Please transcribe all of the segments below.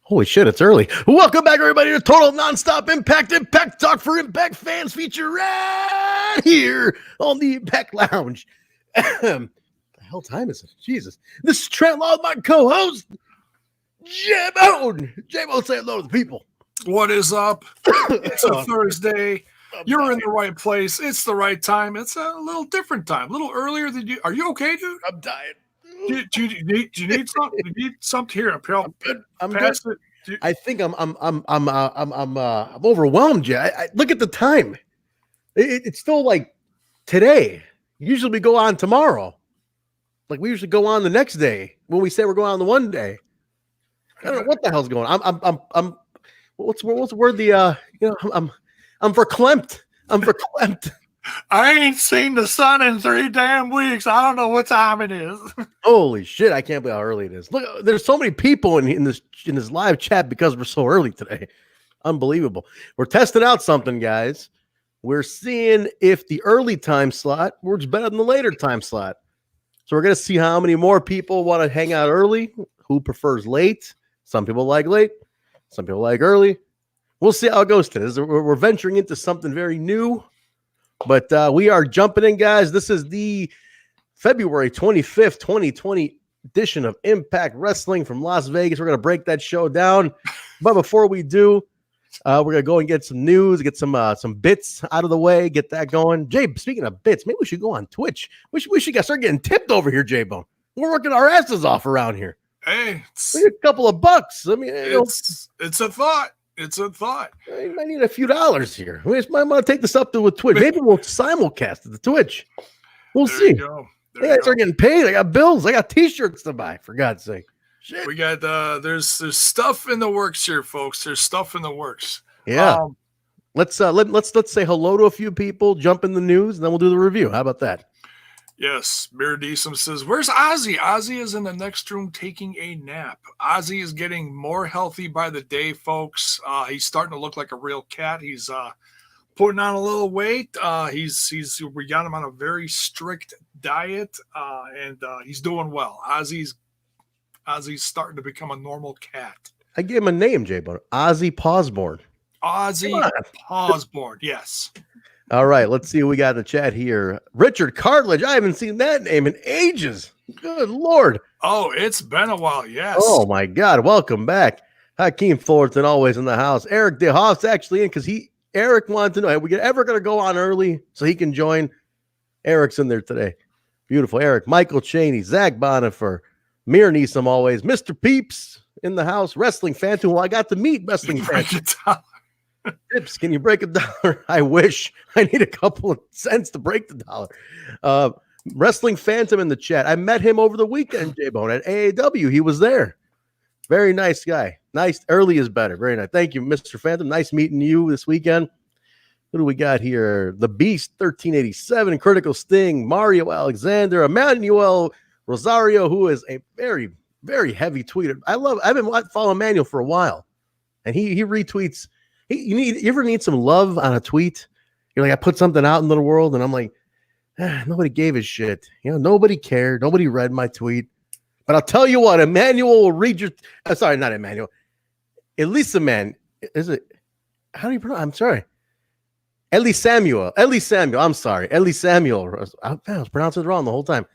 Holy shit, it's early. Welcome back, everybody, to Total Nonstop Impact Talk for Impact fans feature right here on the Impact Lounge. The hell time is it? Jesus. This is Trent Law, my co-host, Jaybone. Jaybone, say hello to the people. What is up? It's a Thursday. You're in the right place. It's the right time. It's a little different time, a little earlier than you. Are you okay, dude? I'm dying. Do you need something? You need something here? I'm good. I think I'm overwhelmed. Yeah, look at the time. It's still like today. Usually we go on tomorrow. Like we usually go on the next day when we say we're going on the one day. I don't know what the hell's going on. I'm what's the word? I'm verklempt. I'm verklempt. I ain't seen the sun in 3 damn weeks. I don't know what time it is. Holy shit! I can't believe how early it is. Look, there's so many people in this live chat because we're so early today. Unbelievable. We're testing out something, guys. We're seeing if the early time slot works better than the later time slot. So we're gonna see how many more people want to hang out early. Who prefers late? Some people like late. Some people like early. We'll see how it goes today. We're venturing into something very new. But we are jumping in, guys. This is the February 25th, 2020 edition of Impact Wrestling from Las Vegas. We're going to break that show down. But before we do, we're going to go and get some news, get some bits out of the way, get that going. Jay, speaking of bits, maybe we should go on Twitch. We should start getting tipped over here, J-Bone. We're working our asses off around here. Hey, we need a couple of bucks. I mean, it's a thought. It's a thought. I might need a few dollars here. We just might want to take this up to a Twitch. Maybe we'll simulcast at the Twitch. We'll see. Hey, I start getting paid. I got bills. I got T-shirts to buy. For God's sake. Shit. We got there's stuff in the works here, folks. There's stuff in the works. Yeah. Let's say hello to a few people. Jump in the news, and then we'll do the review. How about that? Yes, Miradism says, where's Ozzy? Ozzy is in the next room taking a nap. Ozzy is getting more healthy by the day, folks. He's starting to look like a real cat. He's putting on a little weight. We got him on a very strict diet, and he's doing well. Ozzy's starting to become a normal cat. I gave him a name, J-Bone. Ozzy Pawsboard. Ozzy Pawsboard, yes. All right, let's see what we got in the chat here. Richard Cartledge. I haven't seen that name in ages. Good Lord. Oh, it's been a while, yes. Oh, my God. Welcome back. Hakeem Fullerton always in the house. Eric DeHoff's actually in because Eric wanted to know, are we ever going to go on early so he can join? Eric's in there today. Beautiful, Eric. Michael Chaney, Zach Bonifer, Mir Neeson always. Mr. Peeps in the house. Wrestling fan who I got to meet. Wrestling fan. Tips, can you break $1? I wish. I need a couple of cents to break the dollar. Wrestling Phantom in the chat. I met him over the weekend, J-Bone, at AAW. He was there. Very nice guy. Nice. Early is better. Very nice. Thank you, Mr. Phantom. Nice meeting you this weekend. Who do we got here? The Beast, 1387, Critical Sting, Mario Alexander, Emmanuel Rosario, who is a very, very heavy tweeter. I've been following Emmanuel for a while, and he retweets. You ever need some love on a tweet? You're like, I put something out in the world, and I'm like, nobody gave a shit. Nobody cared. Nobody read my tweet. But I'll tell you what, Emmanuel will read your. Sorry, not Emmanuel. Elisa, man, is it? How do you pronounce? I'm sorry. Eli Samuel. I'm sorry. Eli Samuel. I was pronouncing it wrong the whole time.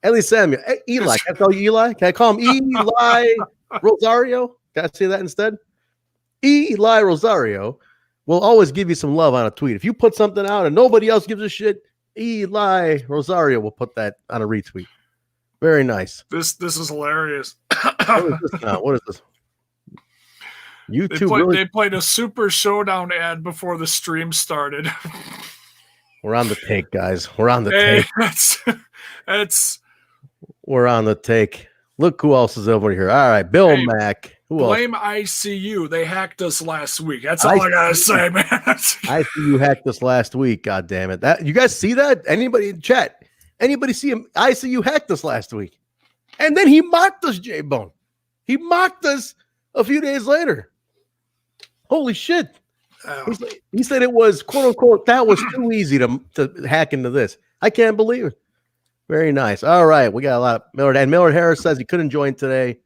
Eli Samuel. Eli. Can I call you Eli? Can I call him Eli Rosario? Can I say that instead? Eli Rosario will always give you some love on a tweet. If you put something out and nobody else gives a shit, Eli Rosario will put that on a retweet. Very nice. This is hilarious. What is this now? What is this? They played a Super Showdown ad before the stream started. We're on the take, guys. We're on the take. We're on the take. Look who else is over here. All right, Bill Mack. Blame ICU. They hacked us last week. That's all I gotta say, man. ICU hacked us last week. God damn it! That you guys see that? Anybody in chat? Anybody see him? ICU hacked us last week, and then he mocked us, J-Bone. He mocked us a few days later. Holy shit! Oh. He said it was quote unquote that was too easy to hack into this. I can't believe it. Very nice. All right, we got a lot of Millard, and Millard Harris says he couldn't join today.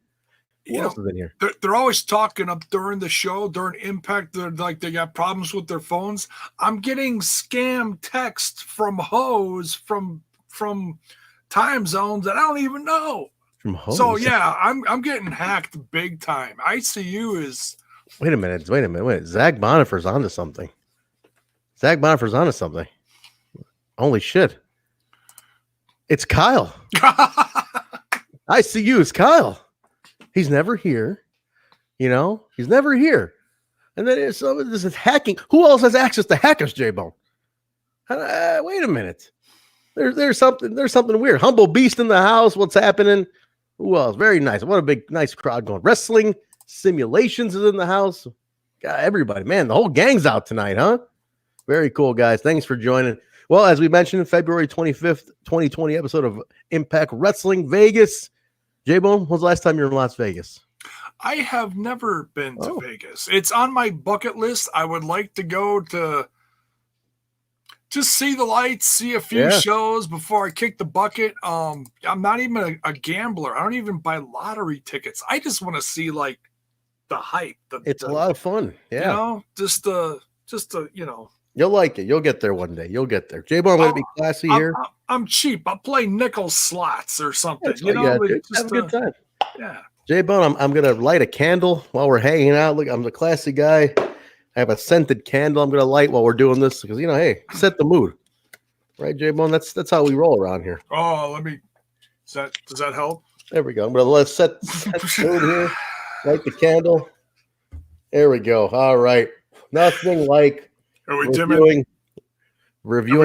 Who else is in here? They're always talking up during the show, during Impact. They're like they got problems with their phones. I'm getting scam texts from hoes from time zones that I don't even know. From hoes. So yeah, I'm getting hacked big time. ICU is. Wait a minute. Zach Bonifer's onto something. Holy shit! It's Kyle. ICU is Kyle. He's never here. He's never here. And then this is hacking. Who else has access to hackers, Jaybone? Wait a minute. There's something weird. Humble Beast in the house. What's happening? Who else? Very nice. What a big, nice crowd going. Wrestling Simulations is in the house. God, everybody. Man, the whole gang's out tonight, huh? Very cool, guys. Thanks for joining. Well, as we mentioned, February 25th, 2020 episode of Impact Wrestling Vegas. Jaybone, when was the last time you were in Las Vegas? I have never been to Vegas. It's on my bucket list. I would like to go to just see the lights, see a few shows before I kick the bucket. I'm not even a gambler. I don't even buy lottery tickets. I just want to see like the hype. It's a lot of fun. Yeah. Just the. You'll like it. You'll get there one day. You'll get there. Jaybone, let it be classy here. I'm cheap. I'll play nickel slots or something. Have a good time. Yeah. Jaybone, I'm gonna light a candle while we're hanging out. Look, I'm the classy guy. I have a scented candle I'm gonna light while we're doing this because hey, set the mood. Right, Jaybone? That's how we roll around here. Oh, let me does that help? There we go. I'm gonna set the mood here. Light the candle. There we go. All right. Nothing like reviewing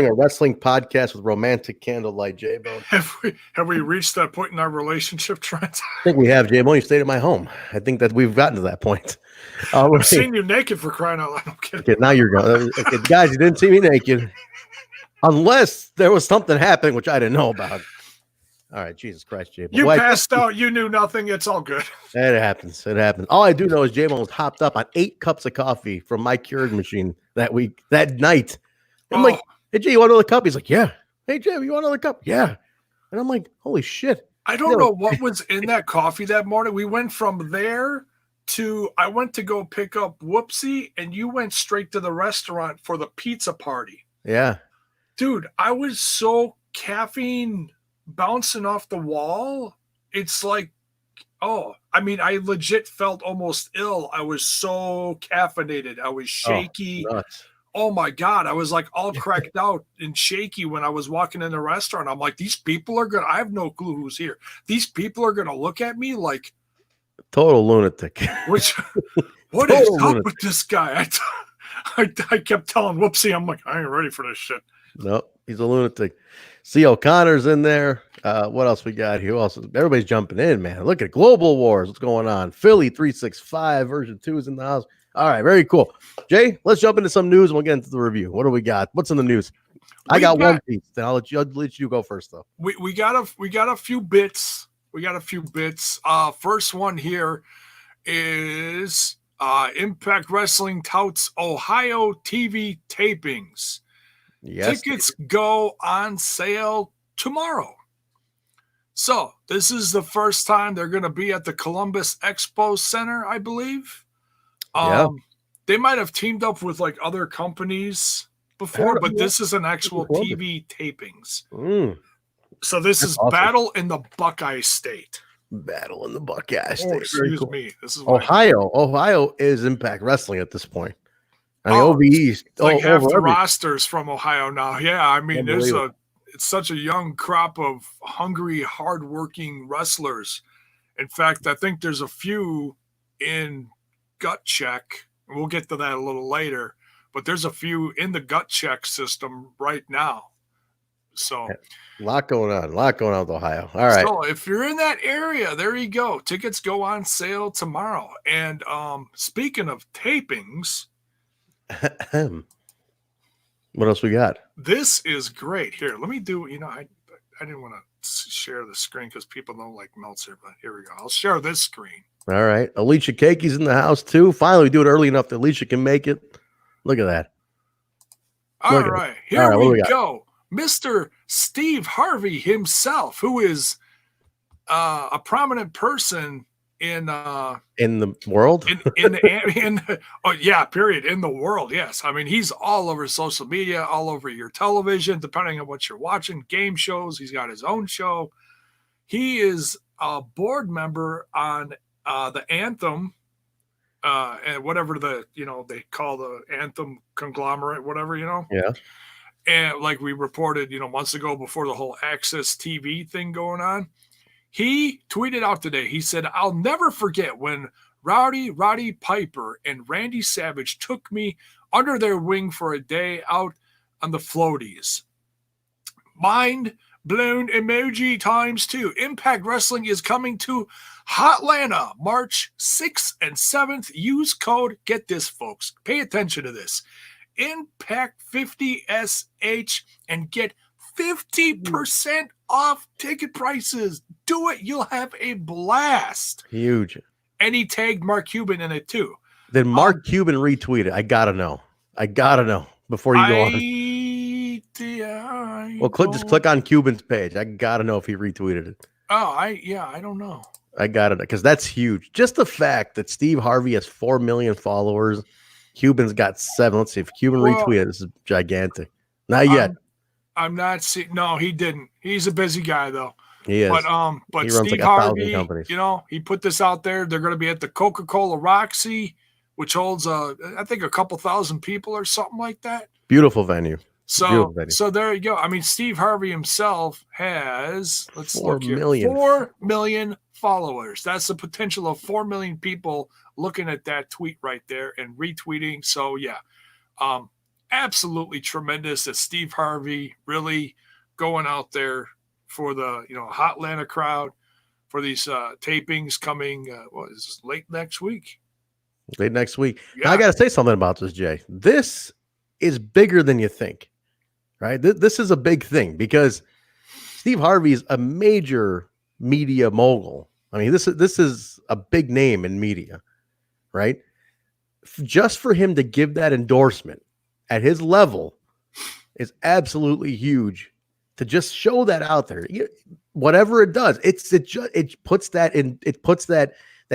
a wrestling podcast with romantic candlelight, Jaybone. Have we reached that point in our relationship, Trent? I think we have, Jaybone. You stayed at my home. I think that we've gotten to that point. I've seen you naked for crying out loud. I'm kidding. Okay, now you're going. Okay, guys, you didn't see me naked. Unless there was something happening which I didn't know about. All right, Jesus Christ, Jaybone. You passed out. You knew nothing. It's all good. It happens. All I do know is Jaybone was hopped up on 8 cups of coffee from my Keurig machine that night. I'm like, hey, Jay, you want another cup? He's like, yeah. Hey, Jay, you want another cup? Yeah. And I'm like, holy shit. I don't know what was in that coffee that morning. We went from there to, I went to go pick up Whoopsie, and you went straight to the restaurant for the pizza party. Yeah. Dude, I was so caffeine bouncing off the wall. It's like, I legit felt almost ill. I was so caffeinated. I was shaky. Oh my God. I was like all cracked out and shaky when I was walking in the restaurant. I'm like, these people are I have no clue who's here. These people are going to look at me like total lunatic. What is up with this guy? I kept telling Whoopsie, I'm like, I ain't ready for this shit. No, he's a lunatic. C. O'Connor's in there. What else we got here? Who else? Everybody's jumping in, man. Look at Global Wars. What's going on? Philly 365 version 2 is in the house. All right, very cool. Jay, let's jump into some news and we'll get into the review. What do we got? What's in the news? I got one piece. Then I'll let you go first, though. We got a few bits. First one here is Impact Wrestling touts Ohio TV tapings. Yes, tickets go on sale tomorrow. So this is the first time they're going to be at the Columbus Expo Center, I believe. They might have teamed up with like other companies before, but this is an actual TV tapings. So this is awesome. Battle in the Buckeye State. Battle in the Buckeye State. Excuse me. This is Ohio. Ohio is Impact Wrestling at this point. I mean, OVE's like half the rosters from Ohio now. Yeah, I mean, it's such a young crop of hungry, hardworking wrestlers. In fact, I think there's a few in Gut Check. We'll get to that a little later, but there's a few in the Gut Check system right now. So a lot going on with Ohio. All right. So if you're in that area, there you go. Tickets go on sale tomorrow. And speaking of tapings, what else we got? This is great. Here, let me do, I didn't want to share the screen because people don't like Meltzer, but here we go. I'll share this screen. All right. Alicia Cakey's in the house too. Finally, we do it early enough that Alicia can make it. Look at that. All right. Here we go. Mr. Steve Harvey himself, who is a prominent person in the world. Period. In the world, yes. I mean, he's all over social media, all over your television, depending on what you're watching, game shows. He's got his own show. He is a board member on the Anthem, and whatever they call the Anthem conglomerate, whatever, Yeah. And like we reported, months ago before the whole Access TV thing going on, he tweeted out today. He said, "I'll never forget when Roddy Piper and Randy Savage took me under their wing for a day out on the floaties. Mind blown emoji times 2. Impact Wrestling is coming to Hotlanta March 6th and 7th. Use code, get this, folks. Pay attention to this. Impact 50SH and get 50% off ticket prices. Do it. You'll have a blast." Huge. And he tagged Mark Cuban in it too. Then Mark Cuban retweeted. I gotta know before you go on. Just click on Cuban's page. I gotta know if he retweeted it. Oh, I don't know. I gotta know, because that's huge. Just the fact that Steve Harvey has 4 million followers, Cuban's got 7. Let's see if Cuban retweeted. This is gigantic. Not yet. I'm not seeing. No, he didn't. He's a busy guy though. He is. But he Steve Harvey, he put this out there. They're going to be at the Coca-Cola Roxy, which holds I think a couple thousand people or something like that. Beautiful venue. So there you go. I mean, Steve Harvey himself has 4 million. 4 million followers. That's the potential of 4 million people looking at that tweet right there and retweeting. So yeah, absolutely tremendous that Steve Harvey really going out there for the Hotlanta crowd for these tapings coming late next week. Yeah. Now, I got to say something about this, Jay. This is bigger than you think, right? This is a big thing because Steve Harvey is a major media mogul. I mean, this is a big name in media, right? Just for him to give that endorsement at his level is absolutely huge. To just show that out there, whatever it does, it puts that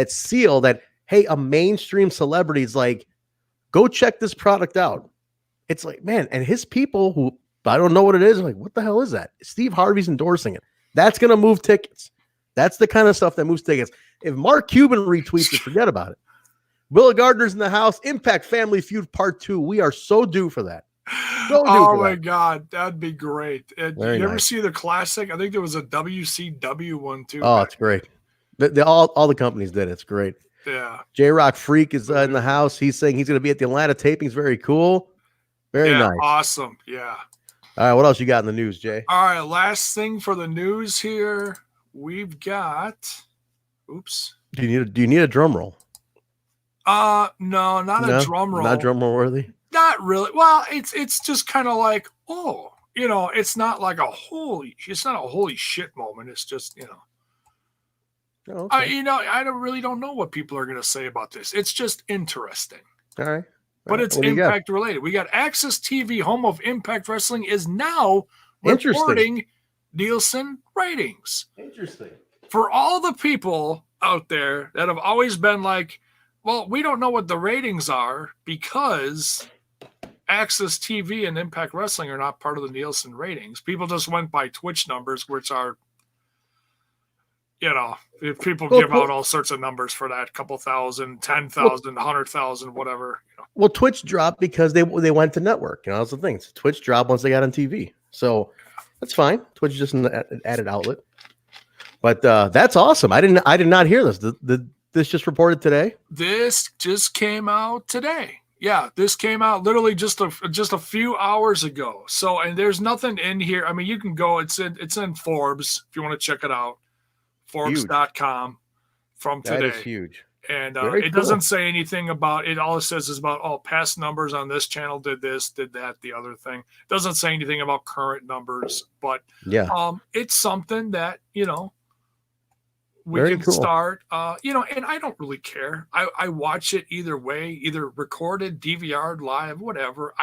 seal that, hey, a mainstream celebrity is like, go check this product out. It's like, man, and his people who I don't know what it is, like, what the hell is that? Steve Harvey's endorsing it. That's gonna move tickets. That's the kind of stuff that moves tickets. If Mark Cuban retweets it, forget about it. Willa Gardner's in the house. Impact Family Feud Part 2. We are so due for that. My God, that'd be great. You ever see the classic? I think there was a WCW one too. Oh, it's great. All the companies did it. It's great. Yeah. J-Rock Freak is in the house. He's saying he's going to be at the Atlanta tapings. Very cool. Very nice. Awesome. Yeah. All right. What else you got in the news, Jay? All right. Last thing for the news here. We've got. Oops. Do you need a drum roll? No, not a drum roll. Not drum roll worthy. Not really. Well, it's just kind of like, it's not like it's not a holy shit moment. It's just, Oh, okay. I don't know what people are going to say about this. It's just interesting. All right. But it's Impact related. We got Access TV, home of Impact Wrestling, is now reporting Nielsen ratings. Interesting. For all the people out there that have always been like, well, we don't know what the ratings are because Access TV and Impact Wrestling are not part of the Nielsen ratings. People just went by Twitch numbers, which are, if people give out all sorts of numbers for that, couple thousand, 10,000, 100,000, whatever. Well, Twitch dropped because they went to network. That's the thing. Twitch dropped once they got on TV. So that's fine. Twitch is just an added outlet. But that's awesome. I did not hear this. This just reported today? This just came out today. Yeah, this came out literally just a few hours ago. So, and there's nothing in here. I mean, you can go. It's in Forbes if you want to check it out. Forbes.com from today. That is huge. And it doesn't say anything about it. All it says is about past numbers on this channel did this, did that, the other thing. It doesn't say anything about current numbers, but it's something that we can start, and I don't really care. I watch it either way, either recorded, DVR'd, live, whatever.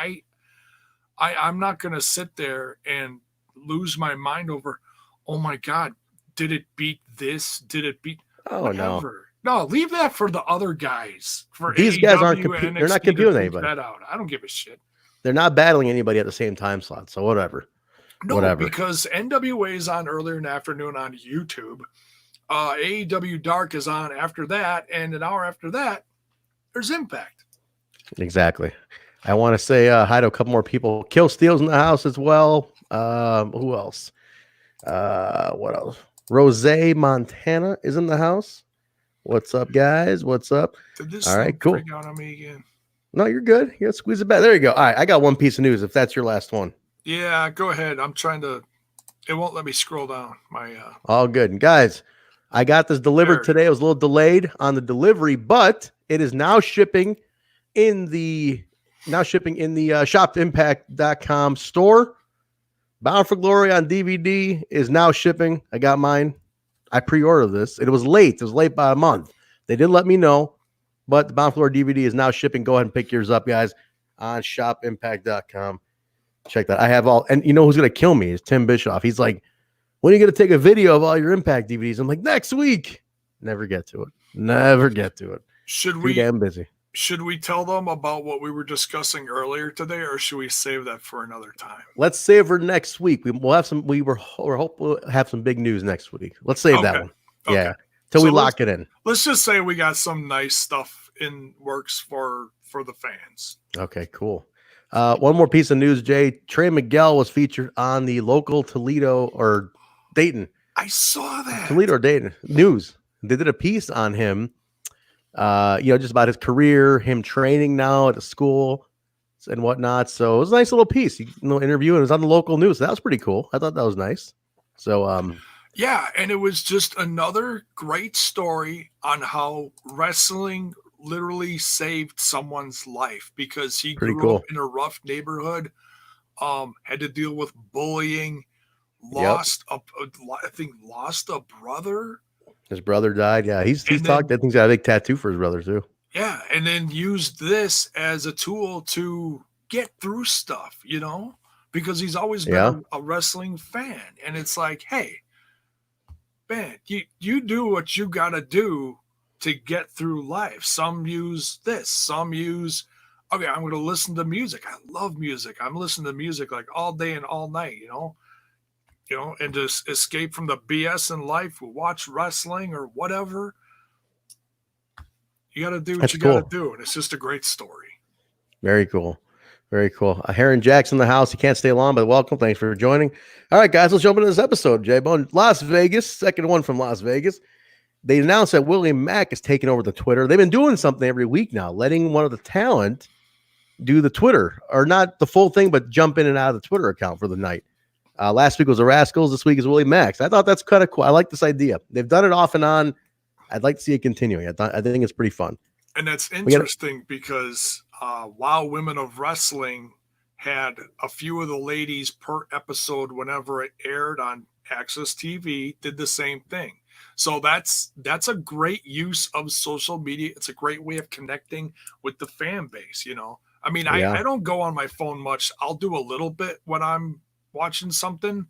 I'm not going to sit there and lose my mind over, oh my God, did it beat this? Did it beat whatever? No, leave that for the other guys. For These AEW guys aren't and they're not NXT to competing with take anybody. that out. I don't give a shit. They're not battling anybody at the same time slot. So whatever. No, Whatever. because NWA is on earlier in the afternoon on YouTube. AEW Dark is on after that, and an hour after that, there's Impact. Exactly. I want to say hi to a couple more people. Kill Steel's in the house as well. Who else? What else? Rose Montana is in the house. What's up, guys? What's up? Did this All right, cool. freak out on me again? No, you're good. You got to squeeze it back. There you go. All right, I got one piece of news. If that's your last one. Yeah, go ahead. I'm trying to. It won't let me scroll down. My all good, and guys. I got this delivered today. It was a little delayed on the delivery, but it is now shipping in the shopimpact.com store. Bound for Glory on DVD is now shipping. I got mine. I pre-ordered this. It was late. It was late by a month. They didn't let me know, but the Bound for Glory DVD is now shipping. Go ahead and pick yours up, guys, on shopimpact.com. Check that. I have all, and you know who's going to kill me is Tim Bischoff. He's like, when are you going to take a video of all your Impact DVDs? I'm like, next week. Never get to it. Never get to it. Too damn busy. Should we tell them about what we were discussing earlier today, or should we save that for another time? Let's save for next week. We'll have some. We're hope we'll have some big news next week. Let's save that one. Okay. Yeah, till we lock it in. Let's just say we got some nice stuff in works for the fans. Okay, cool. One more piece of news, Jay. Trey Miguel was featured on the local Toledo or Dayton. I saw that. Toledo or Dayton news. They did a piece on him. Just about his career, him training now at the school and whatnot. So it was a nice little piece, interview, and it was on the local news. So that was pretty cool. I thought that was nice. So, yeah, and it was just another great story on how wrestling literally saved someone's life because he grew up in a rough neighborhood, had to deal with bullying, lost a brother. His brother died. Yeah, he's talked. I think he's got a big tattoo for his brother too. Yeah, and then used this as a tool to get through stuff, because he's always been a wrestling fan. And it's like, hey, man, you do what you got to do to get through life. Some use this. Some use, okay, I'm going to listen to music. I love music. I'm listening to music like all day and all night, and just escape from the BS in life, watch wrestling or whatever. You got to do what you got to do. And it's just a great story. Very cool. Very cool. Heron Jackson in the house. He can't stay long, but welcome. Thanks for joining. All right, guys, let's jump into this episode. Jaybone, Las Vegas, second one from Las Vegas. They announced that William Mack is taking over the Twitter. They've been doing something every week now, letting one of the talent do the Twitter, or not the full thing, but jump in and out of the Twitter account for the night. Last week was the Rascals. This week is Willie Max. I thought that's kind of cool. I like this idea. They've done it off and on. I'd like to see it continuing. I think it's pretty fun. And that's interesting because Wow Women of Wrestling had a few of the ladies per episode whenever it aired on Access TV did the same thing. So that's a great use of social media. It's a great way of connecting with the fan base, I mean, I don't go on my phone much. I'll do a little bit when I'm watching something,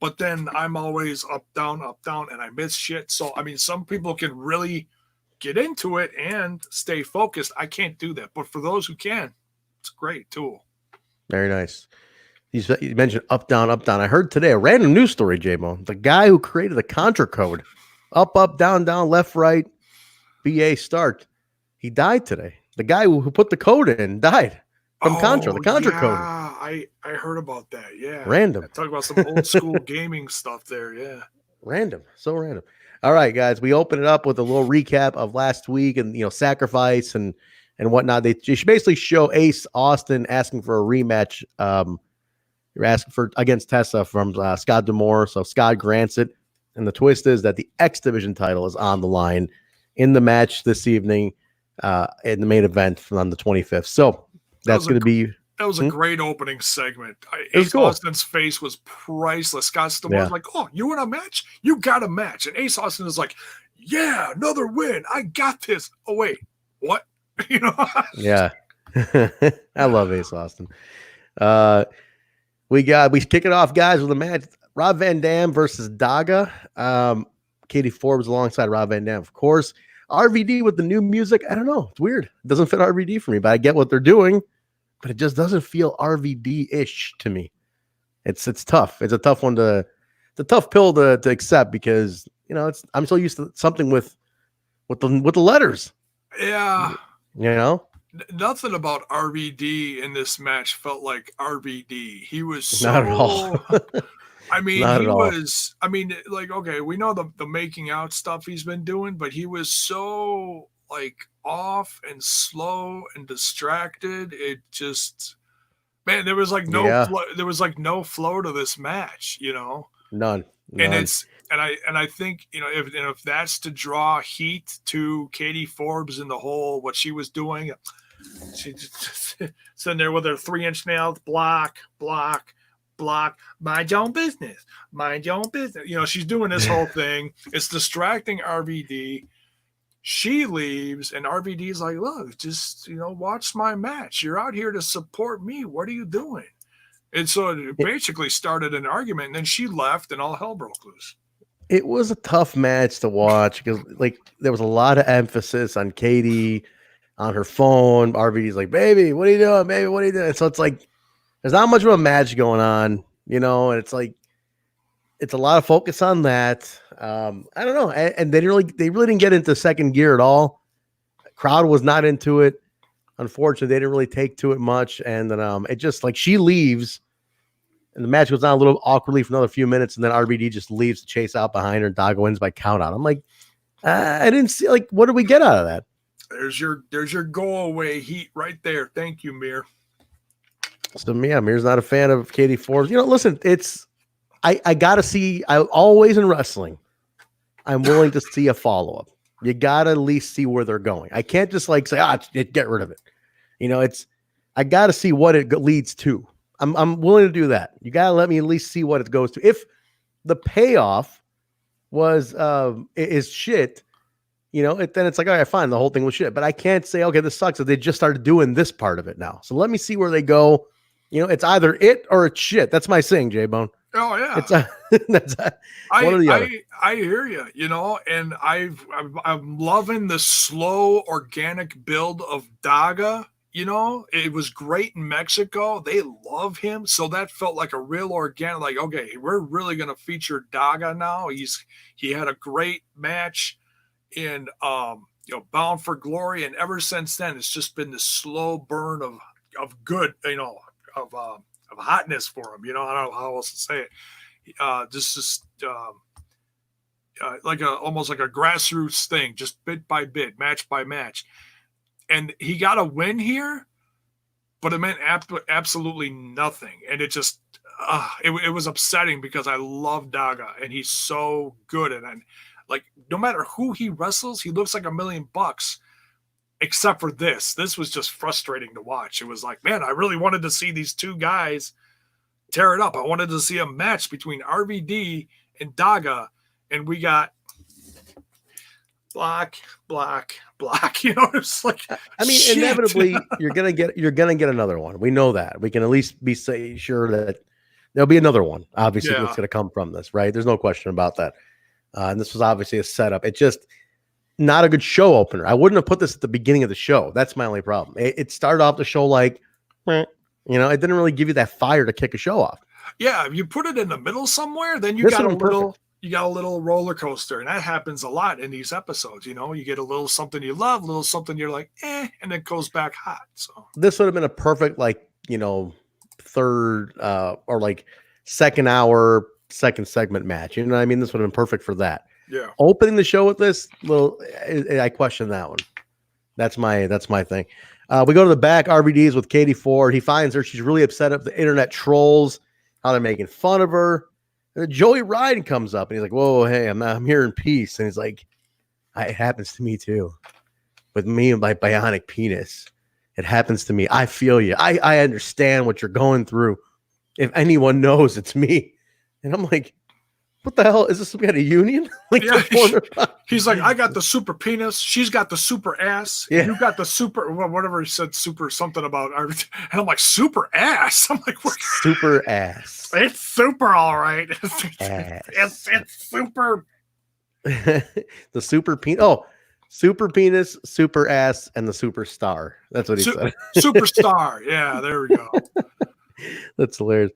but then I'm always up, down, and I miss shit. So, I mean, some people can really get into it and stay focused. I can't do that. But for those who can, it's a great tool. Very nice. You mentioned up, down, up, down. I heard today a random news story, J-Mo. The guy who created the Contra code, up, down, left, right, BA start, he died today. The guy who put the code in died. From Contra, the Contra code. I heard about that. Yeah. Random. Talk about some old school gaming stuff there. Yeah. Random. So random. All right, guys. We open it up with a little recap of last week and, sacrifice and whatnot. They basically show Ace Austin asking for a rematch. You're asking for against Tessa from Scott D'Amore. So Scott grants it. And the twist is that the X Division title is on the line in the match this evening in the main event on the 25th. So, that's going to be. That was a great opening segment. Ace Austin's face was priceless. Scott D'Amore was like, "Oh, you want a match? You got a match." And Ace Austin is like, "Yeah, another win. I got this." Oh wait, what? Yeah, I love Ace Austin. We kick it off, guys, with a match: Rob Van Dam versus Daga. Katie Forbes alongside Rob Van Dam, of course. RVD with the new music, I don't know. It's weird. It doesn't fit RVD for me, but I get what they're doing, but it just doesn't feel RVD-ish to me. It's tough. It's a tough one it's a tough pill to accept because, I'm so used to something with the letters. Yeah. Nothing about RVD in this match felt like RVD. He was so not at all. I mean, Not he at all. was, like, okay, we know the making out stuff he's been doing, but he was so like off and slow and distracted. It just, man, there was like no flow to this match, None. And I think, if that's to draw heat to Katie Forbes and the whole, what she was doing, she just sitting there with her 3-inch nails, block, mind your own business. She's doing this whole thing. It's distracting RVD. She leaves, and RVD's like, look, just, watch my match. You're out here to support me. What are you doing? And so it basically started an argument, and then she left, and all hell broke loose. It was a tough match to watch because, like, there was a lot of emphasis on Katie, on her phone. RVD's like, baby, what are you doing? Baby, what are you doing? So it's like, there's not much of a match going on, and it's like, it's a lot of focus on that. I don't know. And they really didn't get into second gear at all. Crowd was not into it. Unfortunately, they didn't really take to it much. And then it just, like, she leaves and the match goes on a little awkwardly for another few minutes. And then RVD just leaves to chase out behind her and Daga wins by count out. I'm like, I didn't see, like, what did we get out of that? There's your go away heat right there. Thank you, Mir. So yeah, Mir's not a fan of Katie Forbes. Listen, I gotta see. I always in wrestling, I'm willing to see a follow up. You gotta at least see where they're going. I can't just like say, get rid of it. I gotta see what it leads to. I'm willing to do that. You gotta let me at least see what it goes to. If the payoff was is shit, then it's like, all right, fine, the whole thing was shit. But I can't say, okay, this sucks that they just started doing this part of it now. So let me see where they go. It's either it or it's shit. That's my saying, Jaybone. Oh yeah, it's one or the other. I hear you. And I'm loving the slow, organic build of Daga. It was great in Mexico. They love him, so that felt like a real organic. Like, okay, we're really going to feature Daga now. He had a great match in Bound for Glory, and ever since then, it's just been this slow burn of good, of hotness for him. I don't know how else to say it. This is almost like a grassroots thing, just bit by bit, match by match. And he got a win here, but it meant absolutely nothing. And it just, it was upsetting because I love Daga and he's so good. And like, no matter who he wrestles, he looks like $1 million. Except for this. This was just frustrating to watch. It was like, man, I really wanted to see these two guys tear it up. I wanted to see a match between RVD and Daga, and we got block. It's like, I mean, shit. Inevitably, you're gonna get another one. We know that. We can at least be sure that there'll be another one. Obviously, that's gonna come from this, right? There's no question about that. And this was obviously a setup. It just not a good show opener. I wouldn't have put this at the beginning of the show. That's my only problem. It started off the show like, it didn't really give you that fire to kick a show off. Yeah, if you put it in the middle somewhere, then you got a little roller coaster, and that happens a lot in these episodes. You get a little something you love, a little something you're like, and it goes back hot. So this would have been a perfect third or like second hour, second segment match. You know what I mean? This would have been perfect for that. Yeah. Opening the show with this, I question that one. That's my thing. We go to the back. RVD's with Katie Ford. He finds her. She's really upset at the internet trolls, how they're making fun of her. And then Joey Ryan comes up and he's like, whoa, hey, I'm here in peace. And he's like, it happens to me too. With me and my bionic penis. It happens to me. I feel you. I understand what you're going through. If anyone knows, it's me. And I'm like, what the hell? Is this some kind of union? He's like, I got the super penis. She's got the super ass. Yeah. You got the super, whatever he said, super something about. And I'm like, super ass? I'm like, what? Super ass. It's super, all right. It's super. The super penis. Oh, Super penis, super ass, and the superstar. That's what he said. Superstar. Yeah, there we go. That's hilarious.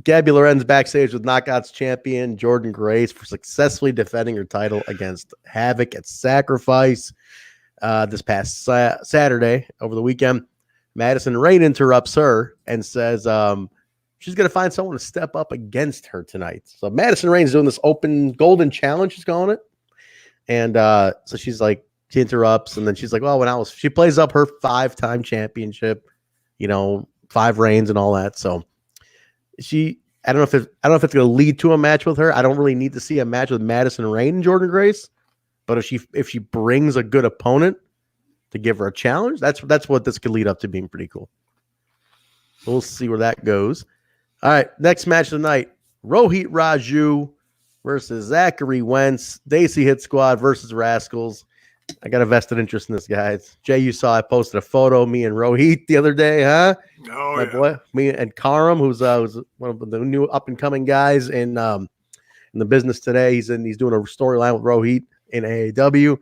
Gabby Lorenz backstage with Knockouts champion Jordynne Grace for successfully defending her title against Havoc at Sacrifice this past Saturday over the weekend. Madison Rayne interrupts her and says she's going to find someone to step up against her tonight. So Madison Rayne's doing this open golden challenge, she's calling it. And so she's like, she interrupts, and then she's like, well, she plays up her 5-time championship, 5 reigns and all that. So I don't know if it's going to lead to a match with her. I don't really need to see a match with Madison Rayne and Jordynne Grace, but if she brings a good opponent to give her a challenge, that's what this could lead up to being pretty cool. So we'll see where that goes. All right, next match of the night: Rohit Raju versus Zachary Wentz. Desi Hit Squad versus Rascals. I got a vested interest in this, guys. Jay, you saw I posted a photo of me and Rohit the other day, huh? Oh, my boy, me and Karam, who's one of the new up and coming guys in the business today. He's doing a storyline with Rohit in AAW.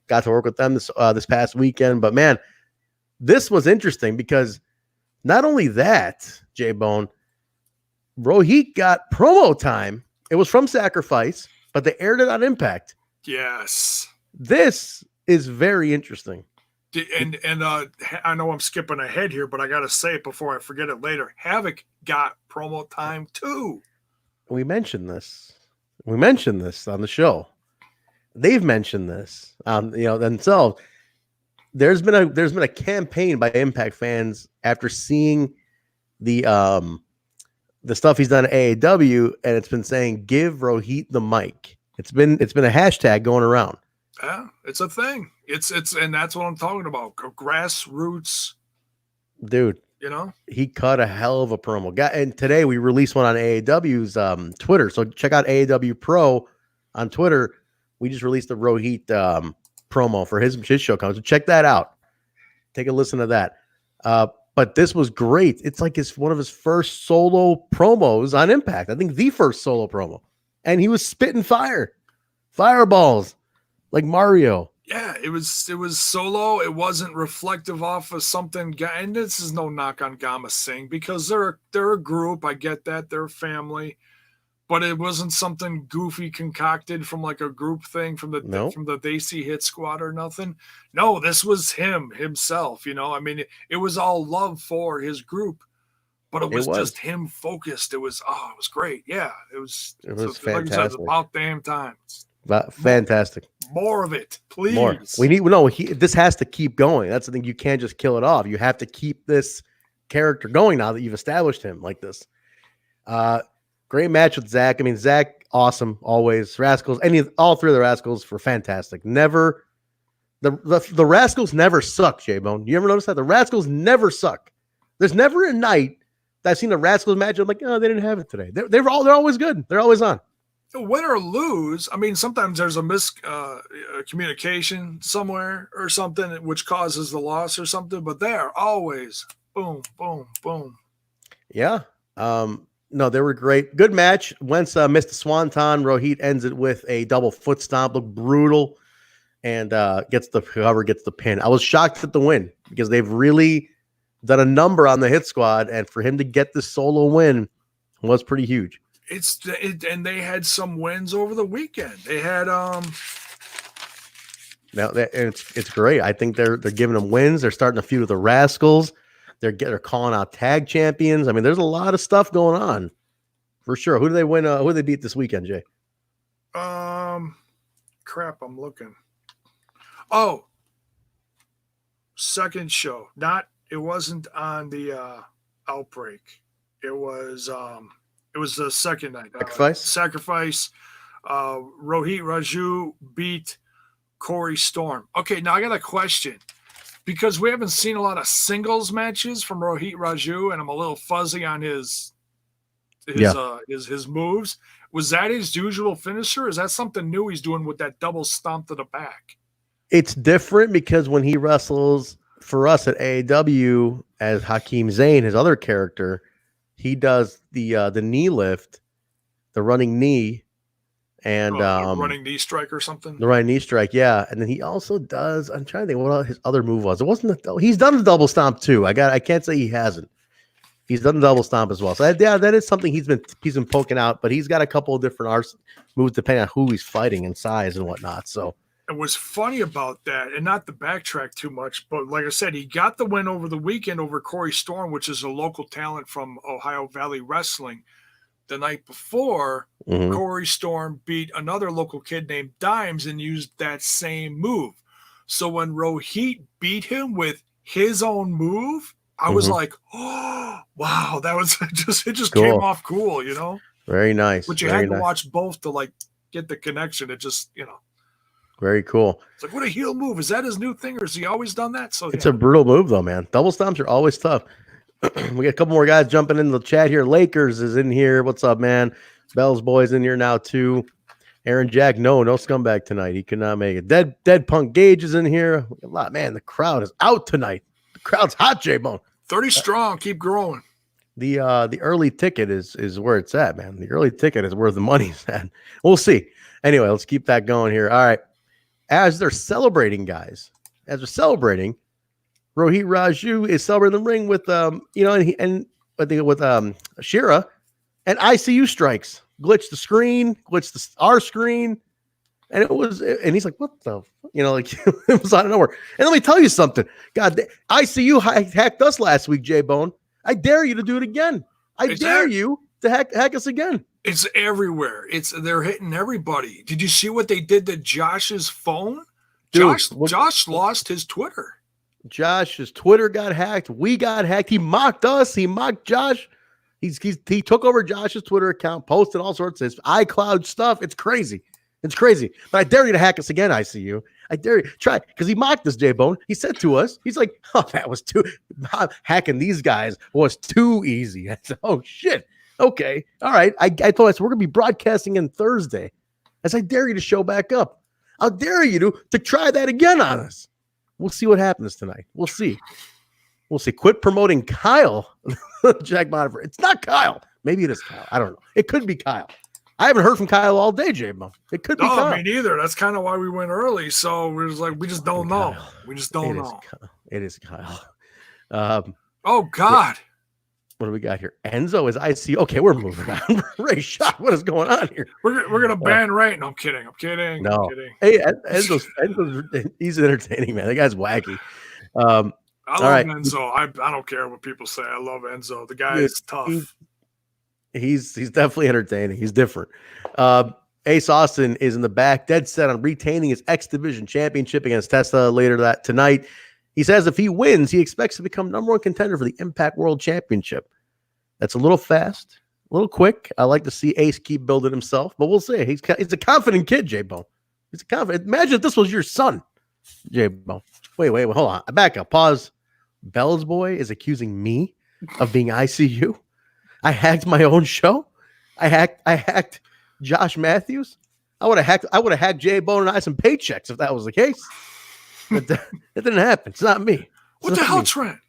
Got to work with them this past weekend, but man, this was interesting because not only that, Jaybone, Rohit got promo time. It was from Sacrifice, but they aired it on Impact. Yes. This is very interesting. And I know I'm skipping ahead here, but I got to say it before I forget it later. Havoc got promo time too. We mentioned this. We mentioned this on the show. They've mentioned this, themselves. There's been a campaign by Impact fans after seeing the stuff he's done at AAW, and it's been saying, "Give Rohit the mic." It's been a hashtag going around. Yeah, it's a thing. It's and that's what I'm talking about. Grassroots, dude. He cut a hell of a promo. And today we released one on AAW's Twitter. So check out AAW Pro on Twitter. We just released the Rohit promo for his show comes. So check that out. Take a listen to that. But this was great. It's like one of his first solo promos on Impact. I think the first solo promo. And he was spitting fireballs like Mario. Yeah, it was solo. It wasn't reflective off of something. And this is no knock on Gama Singh because they're a group. I get that. They're a family. But it wasn't something goofy concocted from like a group thing from the Desi Hit Squad or nothing. No, this was himself. I mean, it was all love for his group, but it was just him focused. It was great. Yeah, it was fantastic. Like you said, it's about damn time. Fantastic. More of it, please. More. This has to keep going. That's the thing. You can't just kill it off. You have to keep this character going now that you've established him like this. Great match with Zach. I mean, Zach, awesome, always. Rascals, all 3 of the Rascals were fantastic. Never, the Rascals never suck, J-Bone. You ever notice that? The Rascals never suck. There's never a night that I've seen a Rascals match. I'm like, oh, they didn't have it today. They're always good. They're always on. Win or lose, I mean, sometimes there's a miscommunication somewhere or something which causes the loss or something, but they're always boom, boom, boom. Yeah. No, they were great. Good match. Wentz missed the swanton. Rohit ends it with a double foot stomp. Looked brutal. And gets the pin. I was shocked at the win because they've really done a number on the Hit Squad. And for him to get this solo win was pretty huge. And they had some wins over the weekend. They had Now it's great. I think they're giving them wins. They're starting to feud with the Rascals. They're calling out tag champions. I mean, there's a lot of stuff going on for sure. Who do they win? Who do they beat this weekend, Jay? Crap, I'm looking. Oh, second show. It wasn't on the Outbreak. It was the second night. Sacrifice. Rohit Raju beat Corey Storm. Okay, now I got a question. Because we haven't seen a lot of singles matches from Rohit Raju, and I'm a little fuzzy on his moves. Was that his usual finisher? Is that something new he's doing with that double stomp to the back? It's different because when he wrestles for us at AAW as Hakeem Zayn, his other character, he does the knee lift, the running knee, and running knee strike or something. The right knee strike, yeah. And then he also does. I'm trying to think what his other move was. It wasn't he's done the double stomp too. I can't say he hasn't. He's done the double stomp as well. So that is something he's been poking out. But he's got a couple of different moves depending on who he's fighting and size and whatnot. So it was funny about that, and not to backtrack too much, but like I said, he got the win over the weekend over Corey Storm, which is a local talent from Ohio Valley Wrestling. The night before, Corey Storm beat another local kid named Dimes and used that same move. So when Rohit beat him with his own move, I was like, oh, wow, that was it just cool. came off cool, you know? Very nice. But you had to watch both to like get the connection. It just, you know. Very cool. It's like, what a heel move. Is that his new thing, or has he always done that? So it's a brutal move though, man. Double stomps are always tough. We got a couple more guys jumping in the chat here. Lakers is in here. What's up, man? Bell's boys in here now too. Aaron Jack, no scumbag tonight. He could not make it. Dead Punk Gage is in here. A lot, man. The crowd is out tonight. The crowd's hot, Jaybone. 30 strong. Keep growing. The early ticket is where it's at, man. The early ticket is where the money's at. We'll see. Anyway, let's keep that going here. All right. As they're celebrating, guys, Rohit Raju is celebrating the ring with Shera, and ICU strikes, glitched the screen, our screen, and he's like, what the, like it was out of nowhere. And let me tell you something, God, ICU hacked us last week, Jaybone. I dare you to do it again. I dare you to hack us again. It's everywhere. They're hitting everybody. Did you see what they did to Josh's phone? Dude, Josh lost his Twitter. Josh's Twitter got hacked. We got hacked. He mocked us. He mocked Josh. He took over Josh's Twitter account, posted all sorts of iCloud stuff. It's crazy. It's crazy. But I dare you to hack us again, ICU. I dare you. Try, because he mocked us, Jaybone. He said to us, he's like, oh, that was hacking these guys was too easy. I said, oh, shit. Okay. All right. I told us we're going to be broadcasting on Thursday. As I dare you to show back up. I'll dare you to try that again on us. We'll see what happens tonight. We'll see. Quit promoting Kyle. Jack Bonifer. It's not Kyle. Maybe it is Kyle. I don't know. It could be Kyle. I haven't heard from Kyle all day, J-Mo. It could be Kyle. No, me neither. That's kind of why we went early. So we're just like, we just don't know. We just don't know. It is Kyle. Oh, God. What do we got here? Enzo is IC. Okay, we're moving on. Ray Shot. What is going on here? We're gonna ban Ray. No, I'm kidding. No. I'm kidding. Hey, Enzo's he's entertaining, man. That guy's wacky. I love Enzo. I don't care what people say. I love Enzo. The guy is tough. He's definitely entertaining. He's different. Ace Austin is in the back, dead set on retaining his X Division championship against Tessa later tonight. He says if he wins, he expects to become number one contender for the Impact World Championship. That's a little fast, a little quick. I like to see Ace keep building himself, but we'll see. He's a confident kid, J-Bone. He's a confident. Imagine if this was your son, J-Bone. Wait, hold on. Back up. Pause. Bell's boy is accusing me of being ICU. I hacked my own show. I hacked Josh Matthews. I would have hacked J-Bone and I some paychecks if that was the case. But that didn't happen. It's not me. What the hell, Trent?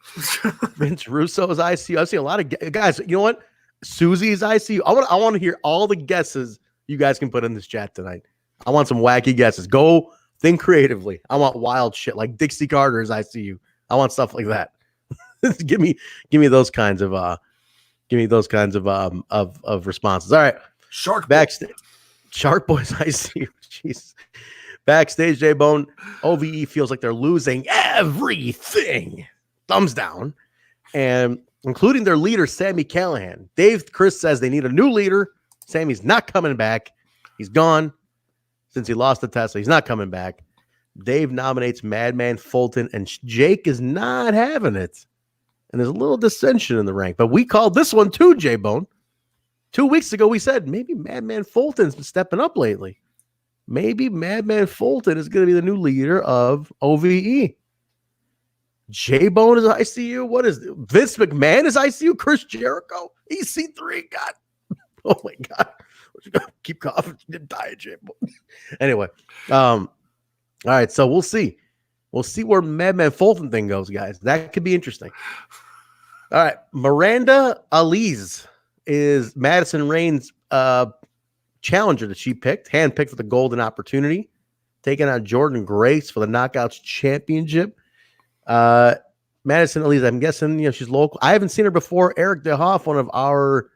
Vince Russo is ICU. I see a lot of guys. You know what? Susie is ICU. I want to hear all the guesses you guys can put in this chat tonight. I want some wacky guesses. Go think creatively. I want wild shit like Dixie Carter is ICU. I want stuff like that. give me those kinds of responses. All right. Shark backstage. Shark Boys ICU. Jeez. Backstage, J-Bone, OVE feels like they're losing everything. Thumbs down. And including their leader, Sami Callihan. Chris says they need a new leader. Sammy's not coming back. He's gone since he lost to Tesla. He's not coming back. Dave nominates Madman Fulton, and Jake is not having it. And there's a little dissension in the rank. But we called this one too, J-Bone. 2 weeks ago, we said maybe Madman Fulton's been stepping up lately. Maybe Madman Fulton is going to be the new leader of OVE. J-Bone is ICU. What is it? Vince McMahon is ICU. Chris Jericho. EC3. God. Oh, my God. Keep coughing. You didn't die, J-Bone. Anyway. All right. So we'll see. We'll see where Madman Fulton thing goes, guys. That could be interesting. All right. Miranda Alize is Madison Rayne's challenger that she picked, handpicked for the golden opportunity, taking on Jordynne Grace for the Knockouts Championship. Madison Alize, I'm guessing, she's local. I haven't seen her before. Eric DeHoff, one of our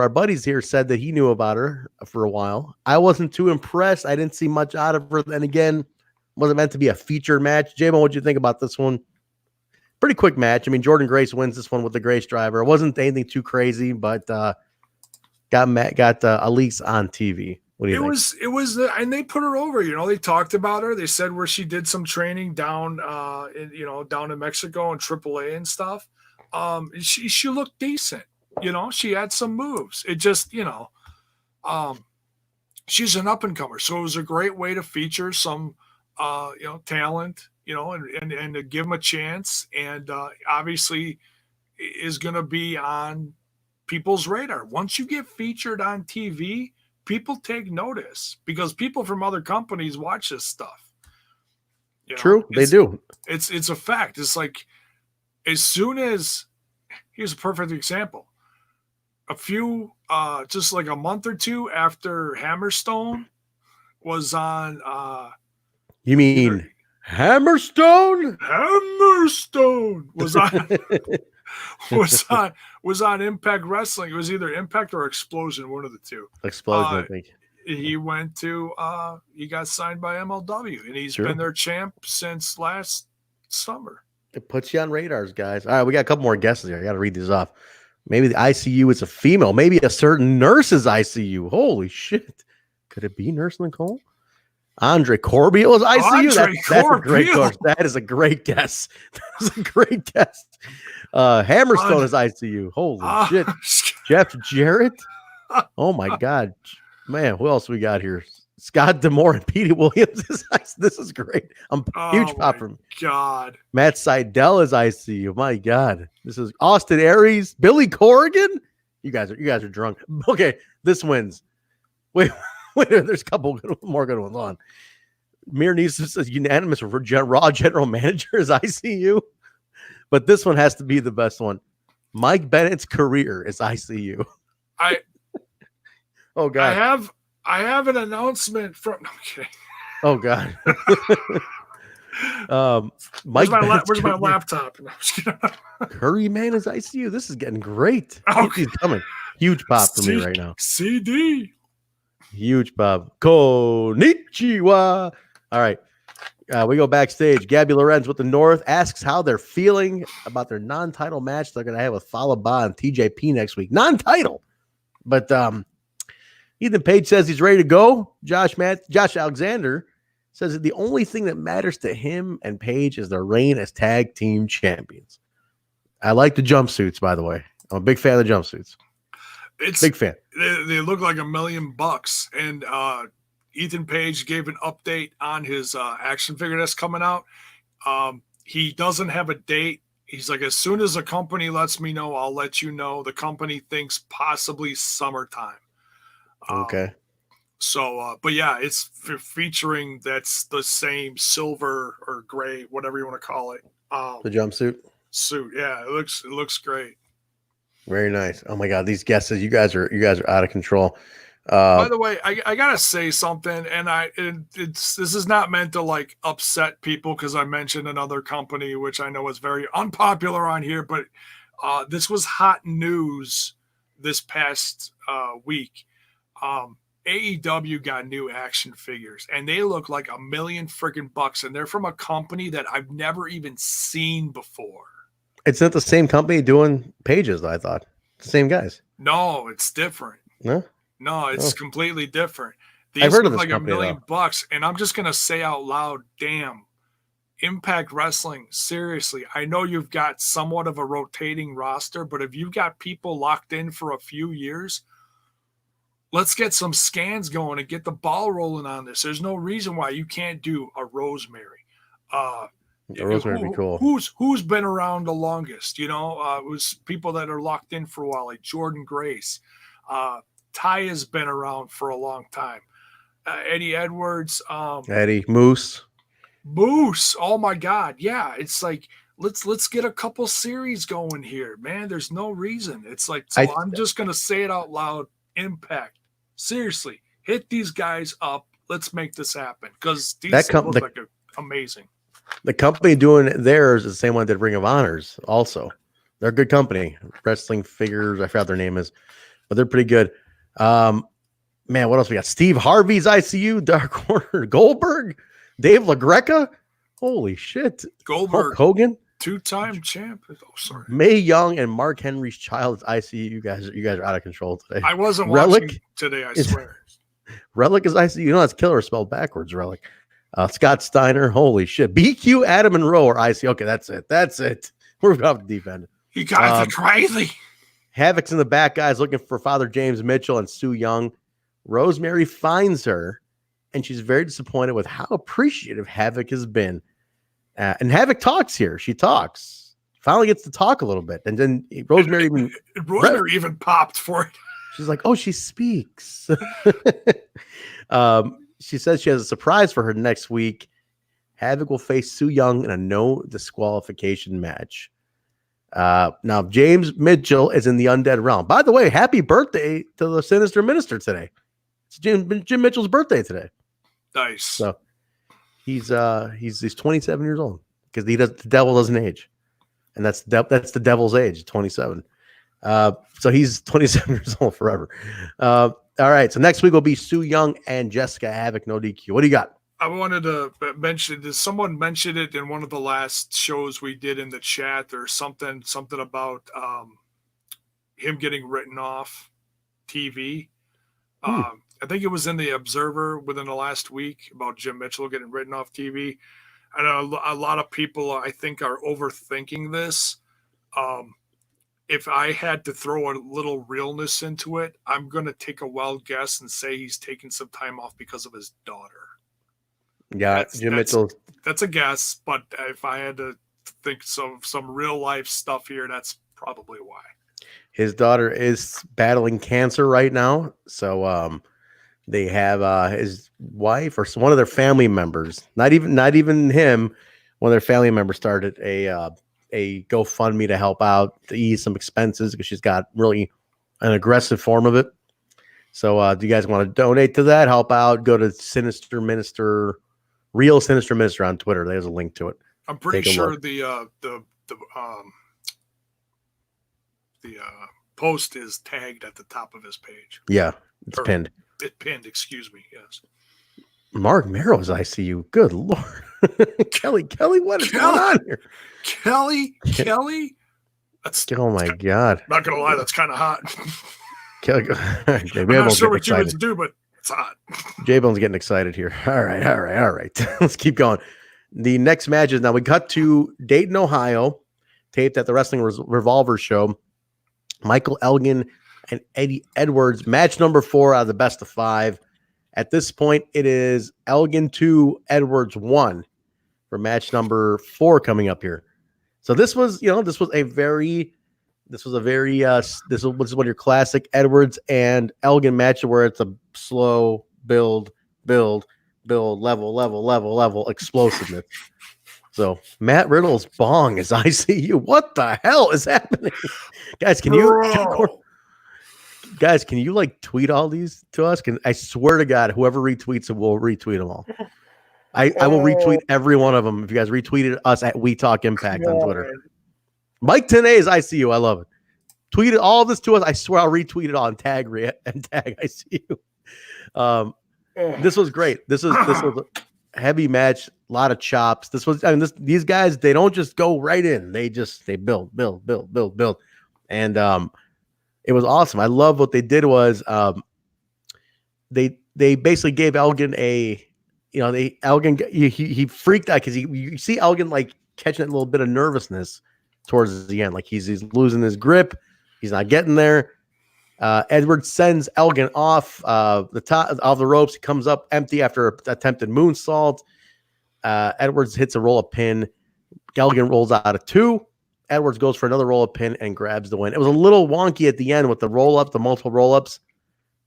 buddies here, said that he knew about her for a while. I wasn't too impressed. I didn't see much out of her. And again, wasn't meant to be a featured match. Jaybone, what'd you think about this one? Pretty quick match. I mean, Jordynne Grace wins this one with the Grace driver. It wasn't anything too crazy, but got Alize on TV. What do you think? It was, and they put her over. They talked about her. They said where she did some training down in Mexico and AAA and stuff. She looked decent. She had some moves. It just, she's an up and comer, so it was a great way to feature some, talent, and to give them a chance. And obviously, is going to be on people's radar. Once you get featured on TV, people take notice because people from other companies watch this stuff. True, they do. It's a fact. It's like as soon as here's a perfect example. A few, just like a month or two after Hammerstone was on. You mean Hammerstone? Hammerstone was on. was on Impact Wrestling. It was either Impact or Explosion, one of the two. Explosion, I think. He went to. He got signed by MLW, and he's been their champ since last summer. It puts you on radars, guys. All right, we got a couple more guesses here. I got to read these off. Maybe the ICU is a female. Maybe a certain nurse's ICU. Holy shit. Could it be Nurse Nicole? Andre Corbeil's ICU? That's a great guess. That is a great guess. That is a great guess. Hammerstone is ICU. Holy shit. Jeff Jarrett? Oh, my God. Man, who else we got here? Scott D'Amore and Petey Williams. This is great. Huge pop from God. Matt Seidel is ICU. My God. This is Austin Aries. Billy Corrigan. You guys are drunk. Okay, this wins. Wait, there's a couple more good ones on. Mir Neeson says unanimous Raw general manager is ICU. But this one has to be the best one. Mike Bennett's career is ICU. Oh God. I have an announcement from. No, I'm kidding. Oh God. Where's my laptop? No, Curry Man is ICU. This is getting great. He's coming. Huge pop for me right now. CD. Huge pop. Konnichiwa. All right. We go backstage. Gabby Lorenz with the North asks how they're feeling about their non-title match they're going to have with Falaba and TJP next week. Non-title. But Ethan Page says he's ready to go. Josh Alexander says that the only thing that matters to him and Page is their reign as tag team champions. I like the jumpsuits, by the way. I'm a big fan of the jumpsuits. Big fan. They look like $1 million. And Ethan Page gave an update on his action figure that's coming out. He doesn't have a date. He's like, as soon as the company lets me know, I'll let you know. The company thinks possibly summertime. Okay. So, but yeah, it's featuring that's the same silver or gray, whatever you want to call it. The jumpsuit suit. Yeah, it looks great. Very nice. Oh my God, these guesses, you guys are out of control. By the way, I gotta say something, and this is not meant to like upset people because I mentioned another company which I know is very unpopular on here, but this was hot news this past week. AEW got new action figures, and they look like $1 million freaking bucks, and they're from a company that I've never even seen before. It's not the same company doing Pages, I thought. The same guys. No, it's different. No, it's completely different. These I've heard of look this like company, $1 million bucks, and I'm just gonna say out loud, damn, Impact Wrestling, seriously. I know you've got somewhat of a rotating roster, but if you've got people locked in for a few years, let's get some scans going and get the ball rolling on this. There's no reason why you can't do a Rosemary. Rosemary would be cool. Who's been around the longest? It was people that are locked in for a while, like Jordynne Grace. Ty has been around for a long time. Eddie Edwards. Eddie Moose. Oh my God. Yeah. It's like, let's get a couple series going here, man. There's no reason. It's like, I'm just going to say it out loud. Impact, Seriously, hit these guys up. Let's make this happen because these look like amazing. The company doing theirs is the same one that did Ring of Honors. Also, they're a good company. Wrestling figures, I forgot their name is, but they're pretty good. Man, what else we got? Steve Harvey's ICU, Dark Order, Goldberg, Dave LaGreca. Holy shit! Goldberg, Hulk Hogan, 2-time champ. Oh, sorry. Mae Young and Mark Henry's child's ICU. You guys are out of control today. I wasn't watching today. I swear. Relic is ICU. You know that's killer spelled backwards. Relic. Scott Steiner. Holy shit. BQ, Adam, and Rowe are ICU. Okay, that's it. We're off the deep end. You guys are crazy. Havoc's in the back, guys, looking for Father James Mitchell and Sue Young. Rosemary finds her, and she's very disappointed with how appreciative Havoc has been. And Havoc talks here. She talks. Finally gets to talk a little bit. And then Rosemary even popped for it. She's like, oh, she speaks. She says she has a surprise for her next week. Havoc will face Sue Young in a no disqualification match. Now, James Mitchell is in the undead realm. By the way, happy birthday to the Sinister Minister today. It's Jim Mitchell's birthday today. Nice. So he's 27 years old because the devil doesn't age, and that's the devil's age, 27. So he's 27 years old forever. All right. So next week will be Sue Young and Jessica Havoc, no DQ. What do you got? I wanted to mention, did someone mention it in one of the last shows we did in the chat or something about him getting written off TV? I think it was in the Observer within the last week about Jim Mitchell getting written off TV. I know a lot of people, I think, are overthinking this. If I had to throw a little realness into it, I'm going to take a wild guess and say he's taking some time off because of his daughter. Yeah, Jim Mitchell. That's a guess, but if I had to think some real life stuff here, that's probably why. His daughter is battling cancer right now, so they have his wife or one of their family members, not even him. One of their family members started a GoFundMe to help out to ease some expenses because she's got really an aggressive form of it. So, do you guys want to donate to that? Help out? Go to Sinister Minister. Real Sinister Minister on Twitter. There's a link to it. I'm pretty sure the post is tagged at the top of his page. Yeah, it's pinned. It's pinned, excuse me. Yes. Mark Merrill's ICU. Good Lord. Kelly, what is going on here? Kelly. That's oh my God. Not gonna lie, that's kind of hot. Kelly, I'm not sure what you would do, but it's hot. J-Bone's getting excited here. All right. Let's keep going. The next match is now we cut to Dayton, Ohio, taped at the Wrestling Revolver show. Michael Elgin and Eddie Edwards, match number 4 out of the best of 5. At this point, it is Elgin 2, Edwards 1 for match number 4 coming up here. So this was one of your classic Edwards and Elgin match where it's a slow build, level, explosiveness. So Matt Riddle's bong is ICU. What the hell is happening? Guys, can you like tweet all these to us? I swear to God, whoever retweets it will retweet them all. I will retweet every one of them if you guys retweeted us at We Talk Impact on Twitter. Man. Mike Tenay is ICU. I love it. Tweet all of this to us. I swear I'll retweet it on tag ICU. This was great. This was a heavy match, a lot of chops. These guys, they don't just go right in. They build. And it was awesome. I love what they did was they basically gave Elgin he freaked out because you see Elgin like catching a little bit of nervousness towards the end. Like he's losing his grip. He's not getting there. Edwards sends Elgin off the top of the ropes. He comes up empty after an attempted moonsault. Edwards hits a roll-up pin. Elgin rolls out of 2. Edwards goes for another roll-up pin and grabs the win. It was a little wonky at the end with the roll-up, the multiple roll-ups.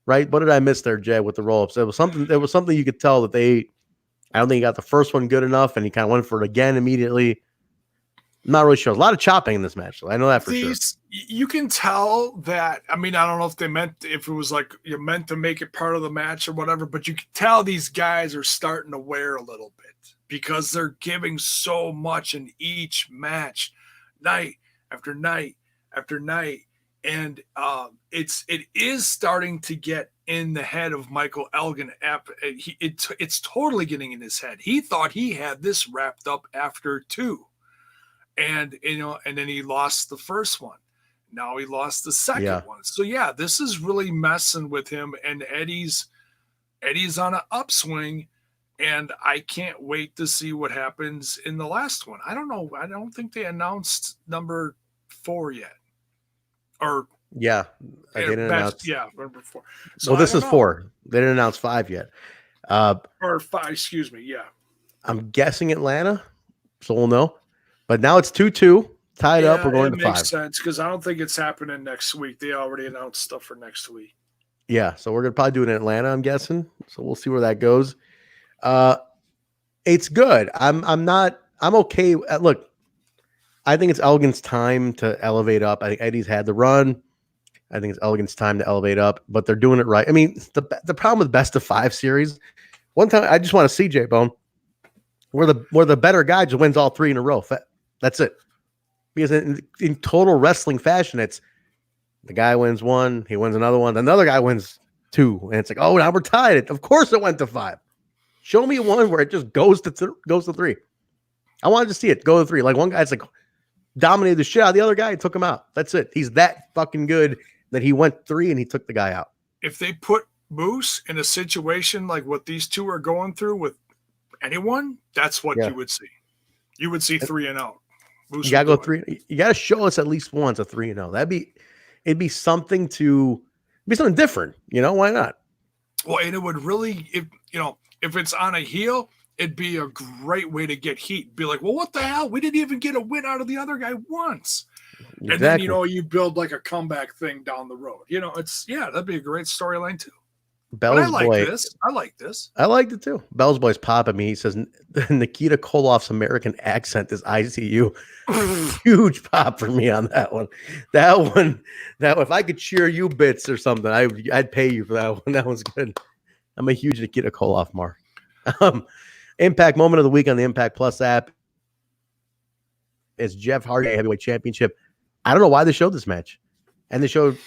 Right? What did I miss there, Jay, with the roll-ups? There was something you could tell that I don't think he got the first one good enough, and he kind of went for it again immediately. I'm not really sure. A lot of chopping in this match. I know that for sure. You can tell that. I mean, I don't know if it was like you meant to make it part of the match or whatever, but you can tell these guys are starting to wear a little bit because they're giving so much in each match, night after night after night. And it is starting to get in the head of Michael Elgin. It's totally getting in his head. He thought he had this wrapped up after 2. And, and then he lost the first one. Now he lost the second one. So yeah, this is really messing with him. And Eddie's on an upswing, and I can't wait to see what happens in the last one. I don't know. I don't think they announced number 4 yet. Or I didn't announce. number 4. So well, this is 4. They didn't announce 5 yet. Or 5. Excuse me. Yeah. I'm guessing Atlanta, so we'll know. But now it's 2-2. Tied up. We're going to 5. Makes sense because I don't think it's happening next week. They already announced stuff for next week. Yeah, so we're gonna probably do it in Atlanta, I'm guessing. So we'll see where that goes. It's good. I'm okay. Look, I think it's Elgin's time to elevate up. I think Eddie's had the run. I think it's Elgin's time to elevate up, but they're doing it right. I mean, the problem with best of 5 series, one time I just want to see Jaybone where the better guy just wins all 3 in a row. That's it. Because in total wrestling fashion, it's the guy wins 1, he wins another one, another guy wins 2, and it's like, oh, now we're tied. Of course it went to 5. Show me one where it just goes to 3. I wanted to see it go to 3. Like one guy's like dominated the shit out of the other guy and took him out. That's it. He's that fucking good that he went 3 and he took the guy out. If they put Moose in a situation like what these two are going through with anyone, that's what you would see. You would see 3-0. You gotta go 3. You gotta show us at least once a 3-0. It'd be something different. Why not? Well, and it would really, if it's on a heel, it'd be a great way to get heat. Be like, well, what the hell? We didn't even get a win out of the other guy once. Exactly. And then, you build like a comeback thing down the road. That'd be a great storyline too. Bell's boy. I like this. I liked it too. Bell's boy's popping me. He says Nikita Koloff's American accent is ICU. Huge pop for me on that one. That one, if I could cheer you bits or something, I'd pay you for that one. That one's good. I'm a huge Nikita Koloff mark. Impact moment of the week on the Impact Plus app is Jeff Hardy Heavyweight Championship. I don't know why they showed this match, and they showed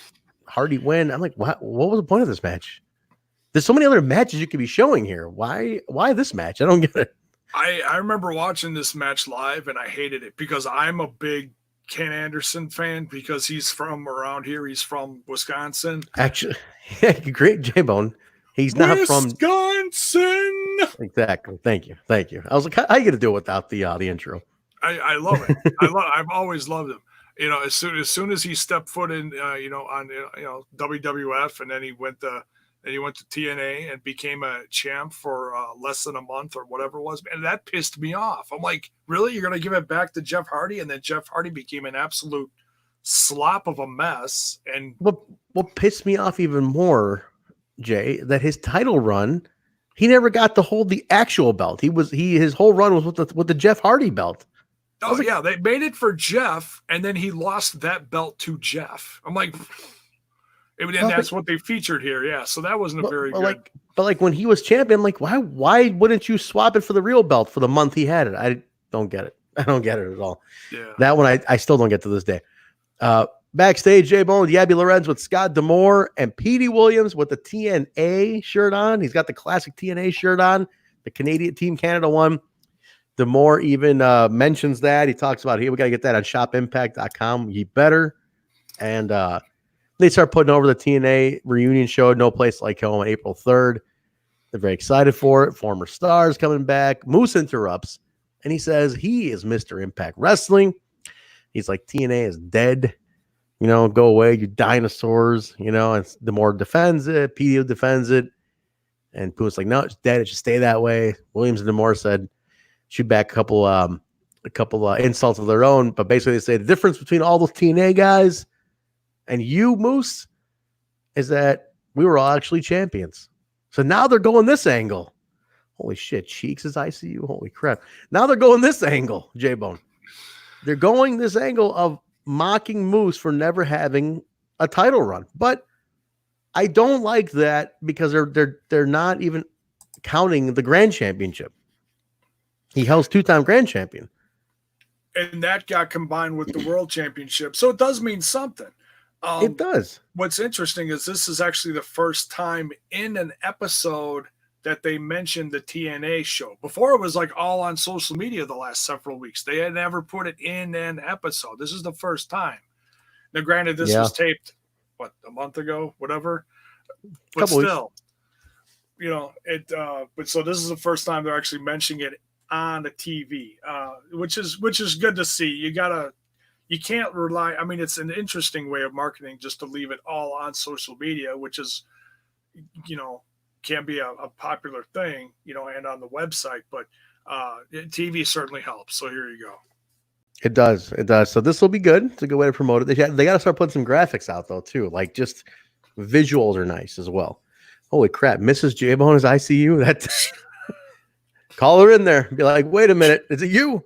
Hardy win. I'm like, what was the point of this match? There's so many other matches you could be showing here. Why this match? I don't get it. I remember watching this match live and I hated it because I'm a big Ken Anderson fan because he's from around here. He's from Wisconsin. Actually, great Jaybone. He's not from Wisconsin. Exactly. Thank you. I was like, how are you going to do it without the intro? I love it. I've always loved him. As soon as he stepped foot in, on WWF, and then he went to TNA and became a champ for less than a month or whatever it was. And that pissed me off. I'm like, really? You're going to give it back to Jeff Hardy? And then Jeff Hardy became an absolute slop of a mess. And what pissed me off even more, Jay, that his title run, he never got to hold the actual belt. His whole run was with the Jeff Hardy belt. Oh, yeah. They made it for Jeff, and then he lost that belt to Jeff. I'm like... And that's what they featured here, yeah. So that wasn't a very good. But when he was champion, I'm like, why wouldn't you swap it for the real belt for the month he had it? I don't get it. I don't get it at all. Yeah. That one I still don't get to this day. Backstage, Jaybone with Yabby Lorenz with Scott D'Amore and Petey Williams with the TNA shirt on. He's got the classic TNA shirt on, the Canadian Team Canada one. D'Amore even mentions that. He talks about, hey, we got to get that on shopimpact.com. You better. And they start putting over the TNA reunion show, No Place Like Home, on April 3rd. They're very excited for it. Former stars coming back. Moose interrupts, and he says he is Mr. Impact Wrestling. He's like, TNA is dead. Go away, you dinosaurs. And D'Amore defends it. PDO defends it. And Pooh's like, no, it's dead. It should stay that way. Williams and D'Amore said, shoot back a couple insults of their own. But basically they say the difference between all those TNA guys and you, Moose, is that we were all actually champions. So now they're going this angle. Holy shit, Cheeks is ICU. Holy crap. Now they're going this angle, Jaybone. They're going this angle of mocking Moose for never having a title run. But I don't like that because they're not even counting the Grand Championship. He held 2-time Grand Champion. And that got combined with the World Championship. So it does mean something. It does. What's interesting is this is actually the first time in an episode that they mentioned the TNA show. Before it was like all on social media the last several weeks. They had never put it in an episode. This is the first time. Now, granted, this was taped, a month ago, whatever. But still, but so this is the first time they're actually mentioning it on the TV, which is good to see. You can't rely. I mean, it's an interesting way of marketing just to leave it all on social media, which is, can be a popular thing, and on the website, but TV certainly helps. So here you go. It does. So this will be good. It's a good way to promote it. They got to start putting some graphics out though, too. Like just visuals are nice as well. Holy crap. Mrs. Jaybone is ICU. Call her in there. Be like, wait a minute. Is it you?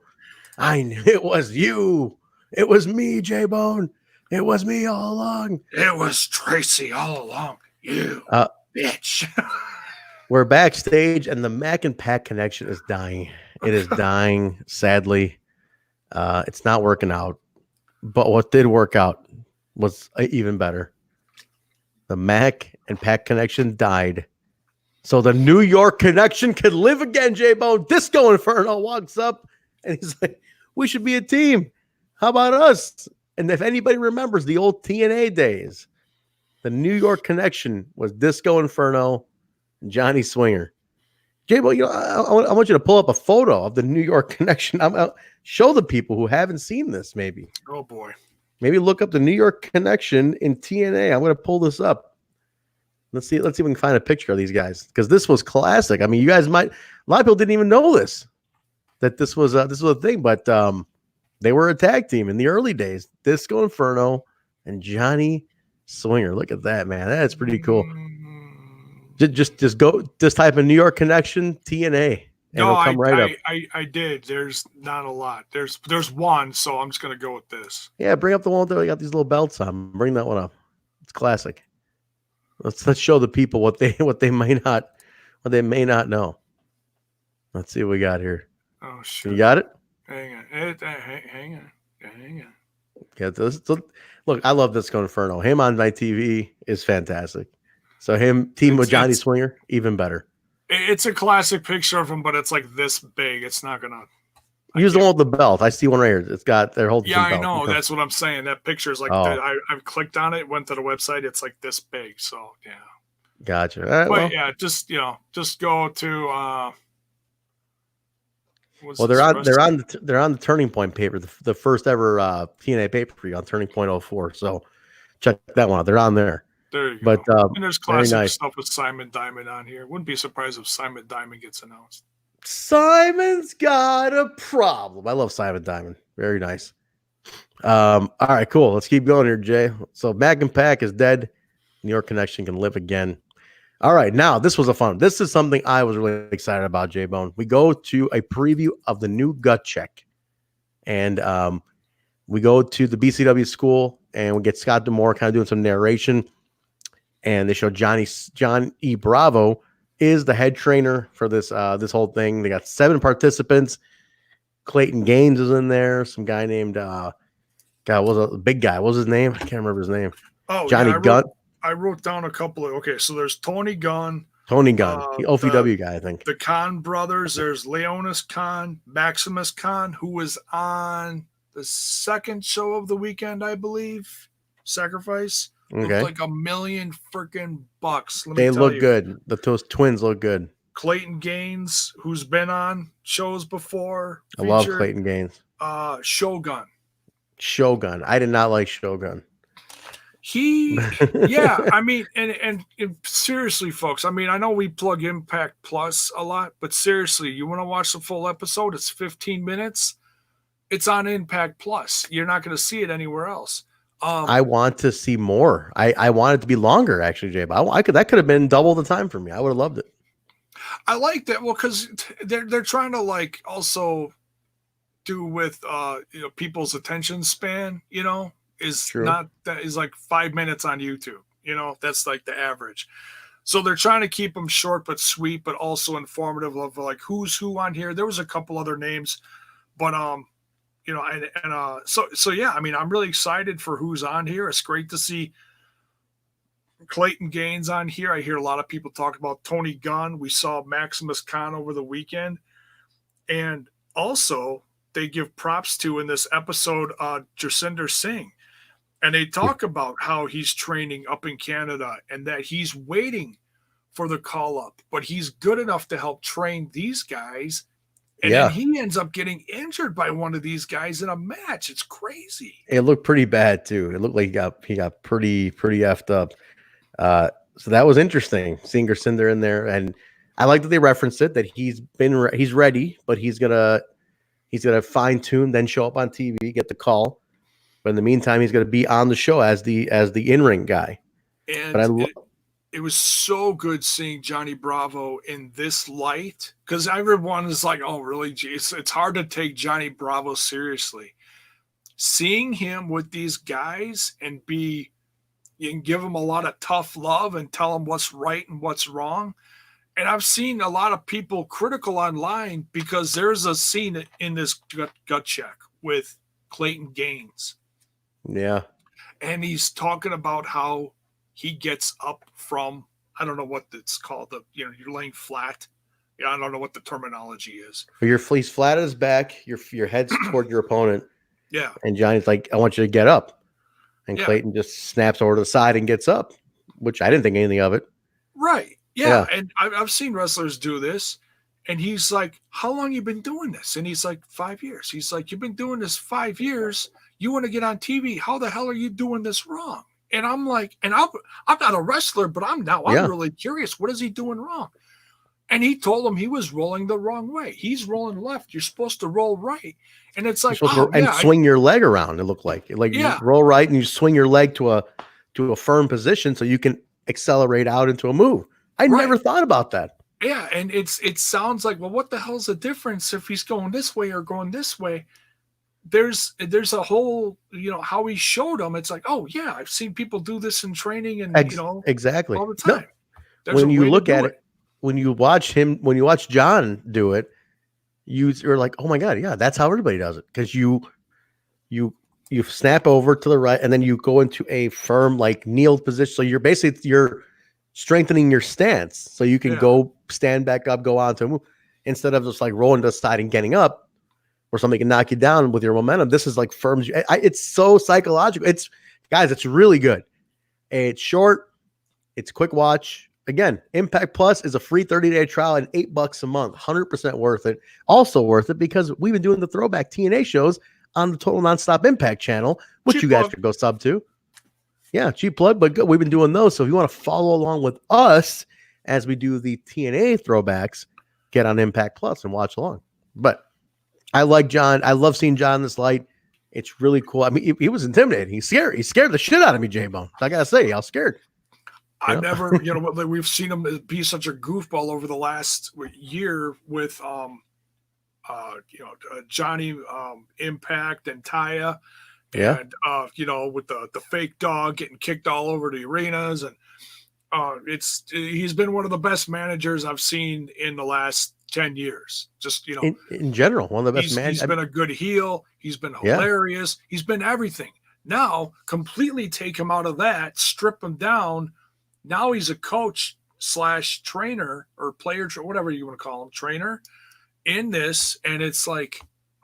I knew it was you. It was me, Jaybone. It was me all along. It was Tracy all along. You bitch. We're backstage, and the Mac and Pac connection is dying. It is dying, sadly. It's not working out. But what did work out was even better. The Mac and Pac connection died. So the New York connection can live again, J-Bone. Disco Inferno walks up, and he's like, we should be a team. How about us? And if anybody remembers the old TNA days, the New York connection was Disco Inferno and Johnny Swinger. J-Bone, I want you to pull up a photo of the New York connection. I'll show the people who haven't seen this, maybe. Oh, boy. Maybe look up the New York connection in TNA. I'm going to pull this up. Let's see if we can find a picture of these guys, because this was classic. I mean, you guys might, a lot of people didn't even know that this was a thing, but they were a tag team in the early days. Disco Inferno and Johnny Swinger. Look at that, man. That's pretty cool. Just type in New York connection TNA. No, I did. There's not a lot. There's one, so I'm just gonna go with this. Yeah, bring up the one that we got these little belts on. Bring that one up. It's classic. Let's show the people what they may not know. Let's see what we got here. Oh shit! You got it? Hang on. Yeah, look, I love Disco Inferno. Him on my TV is fantastic. So team with Johnny Swinger, even better. It's a classic picture of him, but it's like this big. It's not gonna use the one with the belt. I see one right here. It's got their whole. Yeah, I know. That's what I'm saying. That picture is like I've clicked on it, went to the website. It's like this big. So yeah. Gotcha. All right, but yeah, just go to. They're on the Turning Point paper, the first ever TNA pay-per-view on Turning Point 04. So check that one out. They're on there. There you go. But and there's classic stuff with Simon Diamond on here. Wouldn't be surprised if Simon Diamond gets announced. Simon's got a problem. I love Simon Diamond. Very nice. All right, cool. Let's keep going here, Jay. So Mac and Pac is dead. New York connection can live again. All right, now this was a fun. This is something I was really excited about, J-Bone. We go to a preview of the new Gut Check, and we go to the BCW school, and we get Scott D'Amore kind of doing some narration, and they show John E. Bravo is the head trainer for this whole thing. They got 7 participants. Clayton Gaines is in there. Some guy named was a big guy. What was his name? I can't remember his name. Oh, Johnny Gunn. I wrote down a couple of so there's Tony Gunn. The OVW guy, I think. The Khan brothers. There's Leonis Khan, Maximus Khan, who was on the second show of the weekend, I believe. Sacrifice. Okay. Looked like $1 million freaking bucks. They look good. Those twins look good. Clayton Gaines, who's been on shows before. I love Clayton Gaines. Shogun. I did not like Shogun. I mean, and seriously, folks, I mean, I know we plug Impact Plus a lot, but seriously, you want to watch the full episode? It's 15 minutes. It's on Impact Plus. You're not going to see it anywhere else. I want to see more. I want it to be longer, actually, Jay. But that could have been double the time for me. I would have loved it. I like that. Well, because they're trying to also do with people's attention span, is True. not that is like 5 minutes on YouTube. That's like the average. So they're trying to keep them short but sweet, but also informative of like who's who on here. There was a couple other names, but so yeah, I mean, I'm really excited for who's on here. It's great to see Clayton Gaines on here. I hear a lot of people talk about Tony Gunn. We saw Maximus Khan over the weekend, and also they give props to in this episode Jacinder Singh. And they talk about how he's training up in Canada and that he's waiting for the call up, but he's good enough to help train these guys. And then he ends up getting injured by one of these guys in a match. It's crazy. It looked pretty bad too. It looked like he got pretty effed up. So that was interesting seeing Cinder in there. And I like that they referenced it, that he's ready, but he's gonna fine tune, then show up on TV, get the call. But in the meantime, he's going to be on the show as the in-ring guy. And it was so good seeing Johnny Bravo in this light, because everyone is like, oh, really? Geez, it's hard to take Johnny Bravo seriously. Seeing him with these guys and you can give him a lot of tough love and tell him what's right and what's wrong. And I've seen a lot of people critical online because there's a scene in this gut check with Clayton Gaines. Yeah. And he's talking about how he gets up from, I don't know what it's called, you're laying flat. Yeah, I don't know what the terminology is. He's flat at his back, your head's toward your opponent. Yeah. And Johnny's like, I want you to get up. And Clayton just snaps over to the side and gets up, which I didn't think anything of it. Right. Yeah. And I've seen wrestlers do this. And he's like, how long you been doing this? And he's like, 5 years. He's like, you've been doing this 5 years. You want to get on TV. How the hell are you doing this wrong? And I'm like, and I'm not a wrestler, but I'm really curious. What is he doing wrong? And he told him he was rolling the wrong way. He's rolling left. You're supposed to roll right. And it's like, swing your leg around. It looked like you roll right and you swing your leg to a firm position so you can accelerate out into a move. I never thought about that. Yeah, and it sounds like, well, what the hell's the difference if he's going this way or going this way? There's a whole, how he showed them. It's like, oh yeah, I've seen people do this in training and exactly all the time. No. When you look at it, when you watch John do it, you're like, oh my God, yeah, that's how everybody does it. Because you snap over to the right and then you go into a firm like kneeled position. So you're strengthening your stance so you can go stand back up, go on to a move instead of just like rolling to the side and getting up where somebody can knock you down with your momentum. This is like firms. It's so psychological. It's really good. It's short. It's quick watch. Again, Impact Plus is a free 30-day trial and $8 a month. 100% worth it. Also worth it because we've been doing the throwback TNA shows on the Total Nonstop Impact channel, which cheap you guys could go sub to. Yeah, cheap plug, but good. We've been doing those. So if you want to follow along with us as we do the TNA throwbacks, get on Impact Plus and watch along. But I like John. I love seeing John in this light. It's really cool. I mean, he was intimidating. He's scary. He scared the shit out of me, Jaybone. I gotta say, I was scared. I've never, we've seen him be such a goofball over the last year with, Johnny Impact and Taya. And, with the fake dog getting kicked all over the arenas. And he's been one of the best managers I've seen in the last 10 years. Just, in general, one of the best managers. He's been a good heel. He's been hilarious. Yeah. He's been everything. Now, completely take him out of that, strip him down. Now he's a coach / trainer or player, whatever you want to call him, trainer in this. And it's like,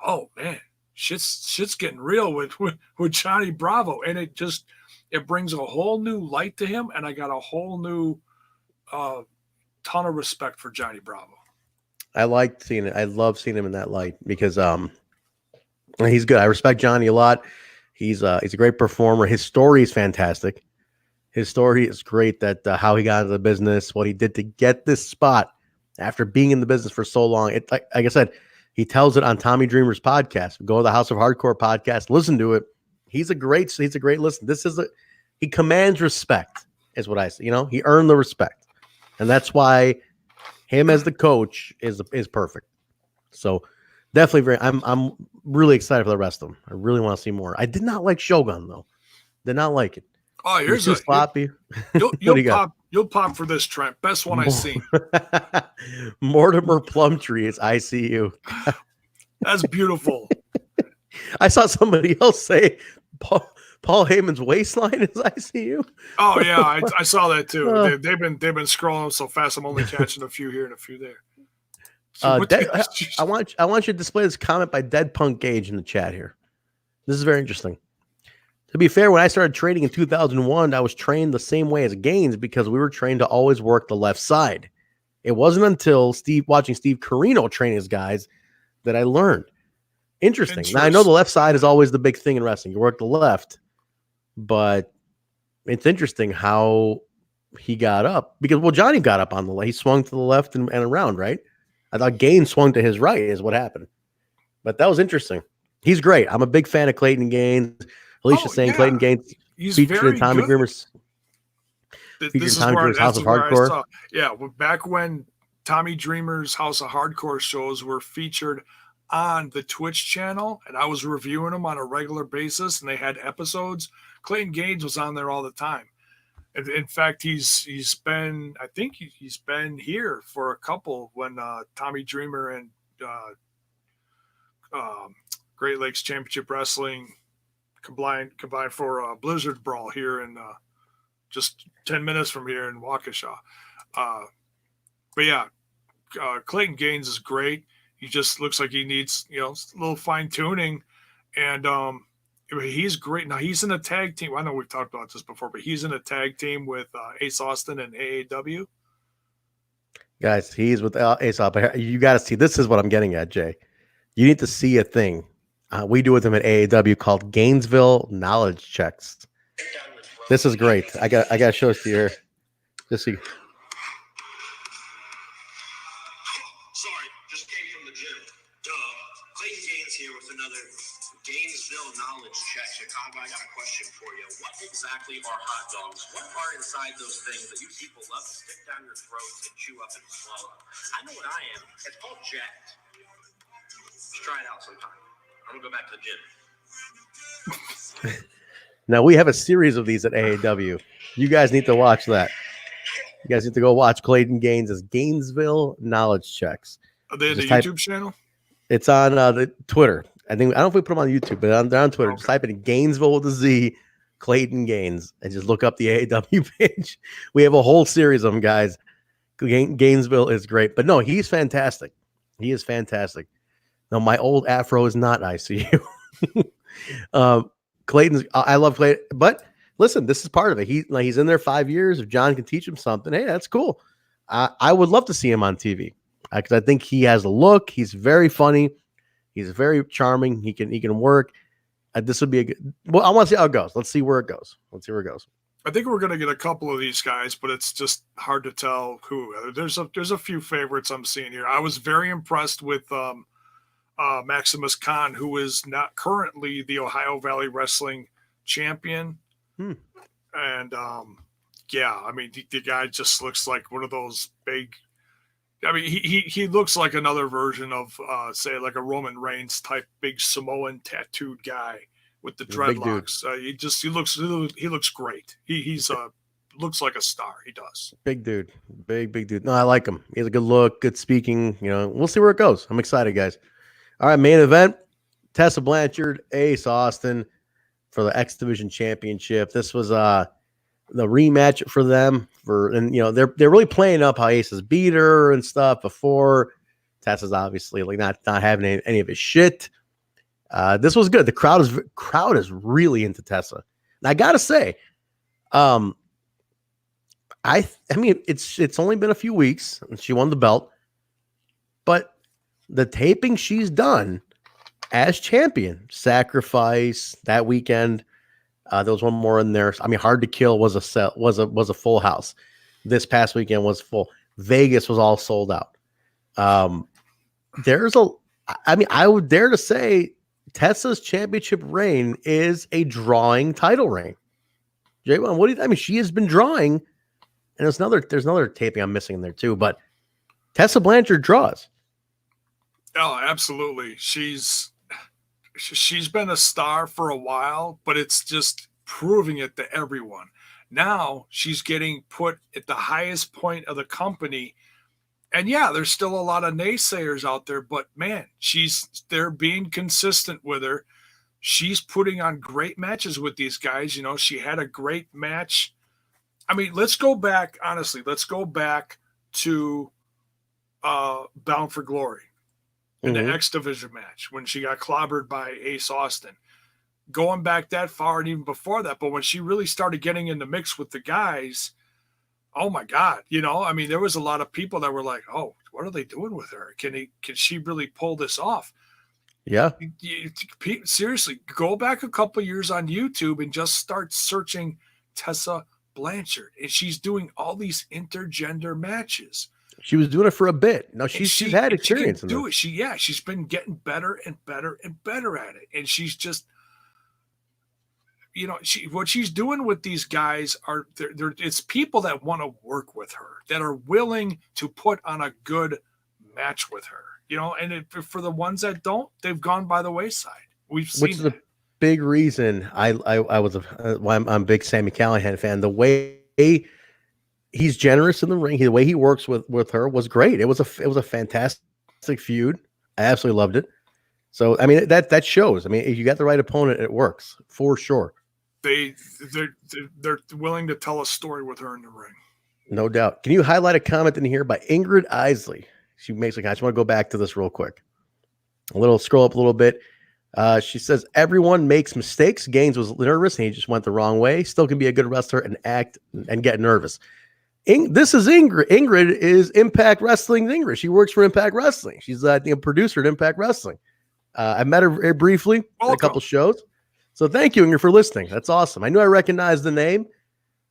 oh, man. Shit's getting real with Johnny Bravo, and it brings a whole new light to him, and I got a whole new ton of respect for Johnny Bravo. I like seeing it. I love seeing him in that light because he's good. I respect Johnny a lot. He's a great performer. His story is fantastic. His story is great. That how he got into the business, what he did to get this spot after being in the business for so long. It like I said. He tells it on Tommy Dreamer's podcast. Go to the House of Hardcore podcast. Listen to it. He's a great listen. He commands respect, is what I say. He earned the respect. And that's why him as the coach is perfect. So definitely I'm really excited for the rest of them. I really want to see more. I did not like Shogun though. Did not like it. Oh, here's too sloppy. You'll pop for this, Trent. Best one I've seen. Mortimer Plumtree is ICU. That's beautiful. I saw somebody else say Paul Heyman's waistline is ICU. Oh yeah, I saw that too. They've been scrolling so fast. I'm only catching a few here and a few there. So I want you to display this comment by Dead Punk Gage in the chat here. This is very interesting. To be fair, when I started training in 2001, I was trained the same way as Gaines because we were trained to always work the left side. It wasn't until watching Steve Corino train his guys that I learned. Interesting. Now, I know the left side is always the big thing in wrestling. You work the left, but it's interesting how he got up because, Johnny got up on the left. He swung to the left and around, right? I thought Gaines swung to his right is what happened. But that was interesting. He's great. I'm a big fan of Clayton Gaines. Alicia saying Clayton Gaines featured in Tommy Dreamer's House of Hardcore. Yeah, back when Tommy Dreamer's House of Hardcore shows were featured on the Twitch channel, and I was reviewing them on a regular basis, and they had episodes. Clayton Gaines was on there all the time. In fact, he's been here for a couple when Tommy Dreamer and Great Lakes Championship Wrestling combined for a Blizzard Brawl here in just 10 minutes from here in Waukesha. But yeah, Clayton Gaines is great. He just looks like he needs, a little fine tuning, and he's great. Now he's in a tag team. I know we've talked about this before, but he's in a tag team with Ace Austin and AAW. Guys, he's with Ace Austin. You got to see. This is what I'm getting at, Jay. You need to see a thing. We do with him at AAW called Gainesville Knowledge Checks. This is great. I got to show it to you here. Just see. Sorry, just came from the gym. Clayton Gaines here with another Gainesville Knowledge Check. Chicago, I got a question for you. What exactly are hot dogs? What are inside those things that you people love to stick down your throats and chew up and swallow? I know what I am. It's called jacked. Let's try it out sometime. I'm going to go back to the gym. Now, we have a series of these at AAW. You guys need to watch that. You guys need to go watch Clayton Gaines' Gainesville Knowledge Checks. Are they the YouTube channel? It's on the Twitter. I don't know if we put them on YouTube, but they're on Twitter. Okay. Just type in Gainesville with a Z, Clayton Gaines, and just look up the AAW page. We have a whole series of them, guys. Gainesville is great. But no, he's fantastic. He is fantastic. No, my old afro is not ICU. Clayton's. I love Clayton, but listen, this is part of it. He's in there 5 years. If John can teach him something, hey, that's cool. I would love to see him on TV because I think he has a look. He's very funny. He's very charming. He can work. This would be a good. Well, I want to see how it goes. Let's see where it goes. I think we're going to get a couple of these guys, but it's just hard to tell who. There's a few favorites I'm seeing here. I was very impressed with Maximus Khan, who is not currently the Ohio Valley Wrestling champion. And yeah, I mean, the guy just looks like one of those big. I mean, he looks like another version of say like a Roman Reigns type big Samoan tattooed guy with the dreadlocks. He looks great. He's looks like a star. He does. Big dude. Big dude. No, I like him. He has a good look, good speaking. We'll see where it goes. I'm excited, guys. All right, main event. Tessa Blanchard, Ace Austin for the X Division Championship. This was the rematch for them. They're really playing up how Ace has beat her and stuff before. Tessa's obviously like not having any of his shit. This was good. The crowd is really into Tessa. And I gotta say, I mean, it's only been a few weeks and she won the belt, but the taping she's done as champion, Sacrifice that weekend. There was one more in there. I mean, Hard to Kill was a full house. This past weekend was full. Vegas was all sold out. I would dare to say Tessa's championship reign is a drawing title reign. Jaybone, what do you? I mean, she has been drawing, and there's another taping I'm missing in there too. But Tessa Blanchard draws. Oh, absolutely. she's been a star for a while, but it's just proving it to everyone. Now she's getting put at the highest point of the company. And yeah, there's still a lot of naysayers out there, but man, they're being consistent with her. She's putting on great matches with these guys. You know, she had a great match. I mean, let's go back to Bound for Glory in the X Division match when she got clobbered by Ace Austin. Going back that far and even before that, but when she really started getting in the mix with the guys, oh my God, you know, I mean, there was a lot of people that were like, oh, what are they doing with her? Can she really pull this off? Yeah. Seriously, go back a couple years on YouTube and just start searching Tessa Blanchard. And she's doing all these intergender matches. She was doing it for a bit. No, she's had experience in this. She's been getting better and better and better at it. And she's just, you know, what she's doing with these guys it's people that want to work with her, that are willing to put on a good match with her, you know, and for the ones that don't, they've gone by the wayside. We've seen, which is a big reason why I'm a big Sami Callihan fan. The way he's generous in the ring, the way he works with her was great. It was a fantastic feud. I absolutely loved it. So I mean that shows. I mean, if you got the right opponent, it works for sure. They're willing to tell a story with her in the ring. No doubt. Can you highlight a comment in here by Ingrid Isley? She makes I just want to go back to this real quick. Scroll up a little bit. She says, everyone makes mistakes. Gaines was nervous and he just went the wrong way. Still can be a good wrestler and act and get nervous. This is Ingrid. Ingrid is Impact Wrestling's Ingrid. She works for Impact Wrestling. She's I think a producer at Impact Wrestling. I met her briefly at a couple shows. So thank you, Ingrid, for listening. That's awesome. I knew I recognized the name.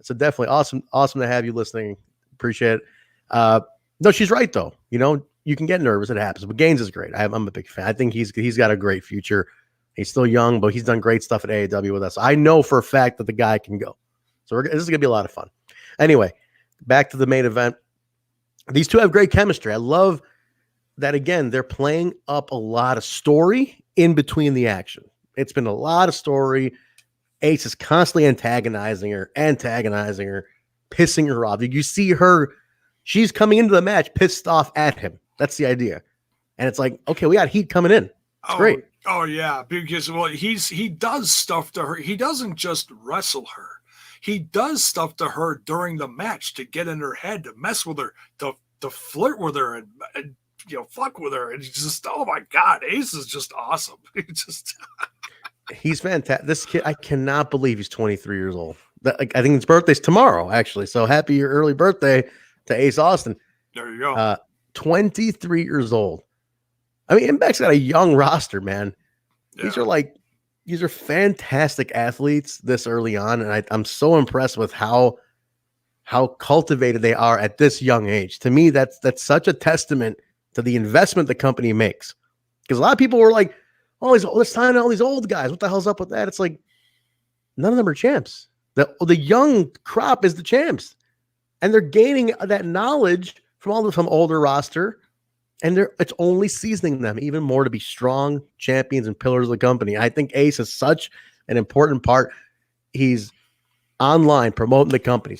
So definitely awesome to have you listening. Appreciate it. No, she's right though. You know, you can get nervous. It happens. But Gaines is great. I'm a big fan. I think he's got a great future. He's still young, but he's done great stuff at AEW with us. I know for a fact that the guy can go. So this is going to be a lot of fun. Anyway, back to the main event. These two have great chemistry. I love that, again, they're playing up a lot of story in between the action. It's been a lot of story. Ace is constantly antagonizing her, pissing her off. You see her, she's coming into the match pissed off at him. That's the idea. And it's like, okay, we got heat coming in. It's great. Oh, yeah, because, well, he does stuff to her. He doesn't just wrestle her. He does stuff to her during the match to get in her head, to mess with her, to flirt with her, and you know, fuck with her. And he's just, oh my God, Ace is just awesome. He's fantastic. This kid, I cannot believe he's 23 years old. I think his birthday's tomorrow, actually. So happy early birthday to Ace Austin. There you go. 23 years old. I mean, Impact's got a young roster, man. Yeah. These are fantastic athletes this early on. And I'm so impressed with how cultivated they are at this young age. To me, that's such a testament to the investment the company makes. Because a lot of people were like, oh, let's sign all these old guys. What the hell's up with that? It's like, none of them are champs. The young crop is the champs. And they're gaining that knowledge from older roster. And it's only seasoning them even more to be strong champions and pillars of the company. I think Ace is such an important part. He's online promoting the company.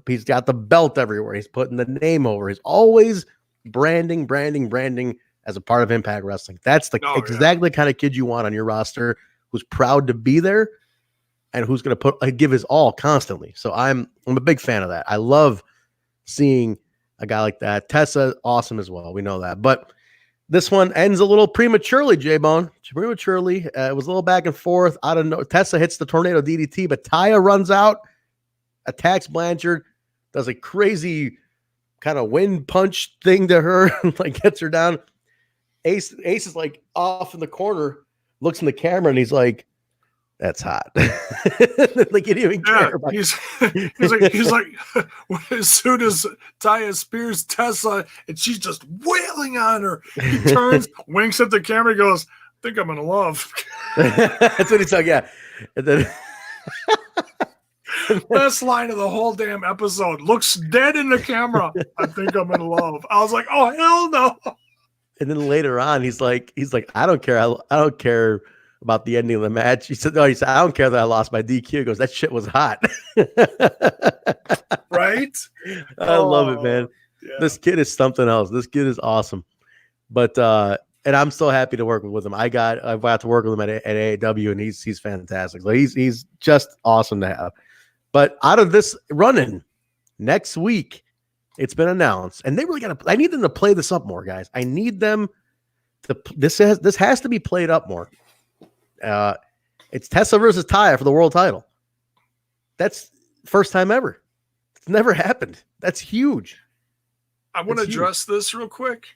He's got the belt everywhere. He's putting the name over. He's always branding as a part of Impact Wrestling. That's exactly the kind of kid you want on your roster, who's proud to be there and who's going to give his all constantly. So I'm a big fan of that. I love seeing a guy like that. Tessa, awesome as well. We know that. But this one ends a little prematurely, Jaybone. Prematurely. It was a little back and forth. I don't know. Tessa hits the tornado DDT, but Taya runs out, attacks Blanchard, does a crazy kind of wind punch thing to her, like gets her down. Ace is like off in the corner, looks in the camera, and he's like, "That's hot." Like he didn't even care. He's like, as soon as Taya spears Tessa, and she's just wailing on her, he turns, winks at the camera, goes, "I think I'm in love." That's what he's like. Yeah, and then. Best line of the whole damn episode. Looks dead in the camera. "I think I'm in love." I was like, "Oh hell no!" And then later on, he's like, "I don't care. I don't care about the ending of the match. He said, I don't care that I lost by DQ. He goes, that shit was hot. Right? I love it, man. Yeah. This kid is something else. This kid is awesome. But and I'm so happy to work with him. I've got to work with him at AEW, and he's fantastic. So he's just awesome to have. But out of this run-in next week, it's been announced, and they really got to. I need them to play this up more, guys. I need them to. This has to be played up more. It's Tessa versus Taya for the world title. That's first time ever. It's never happened. That's huge. I want to address this real quick.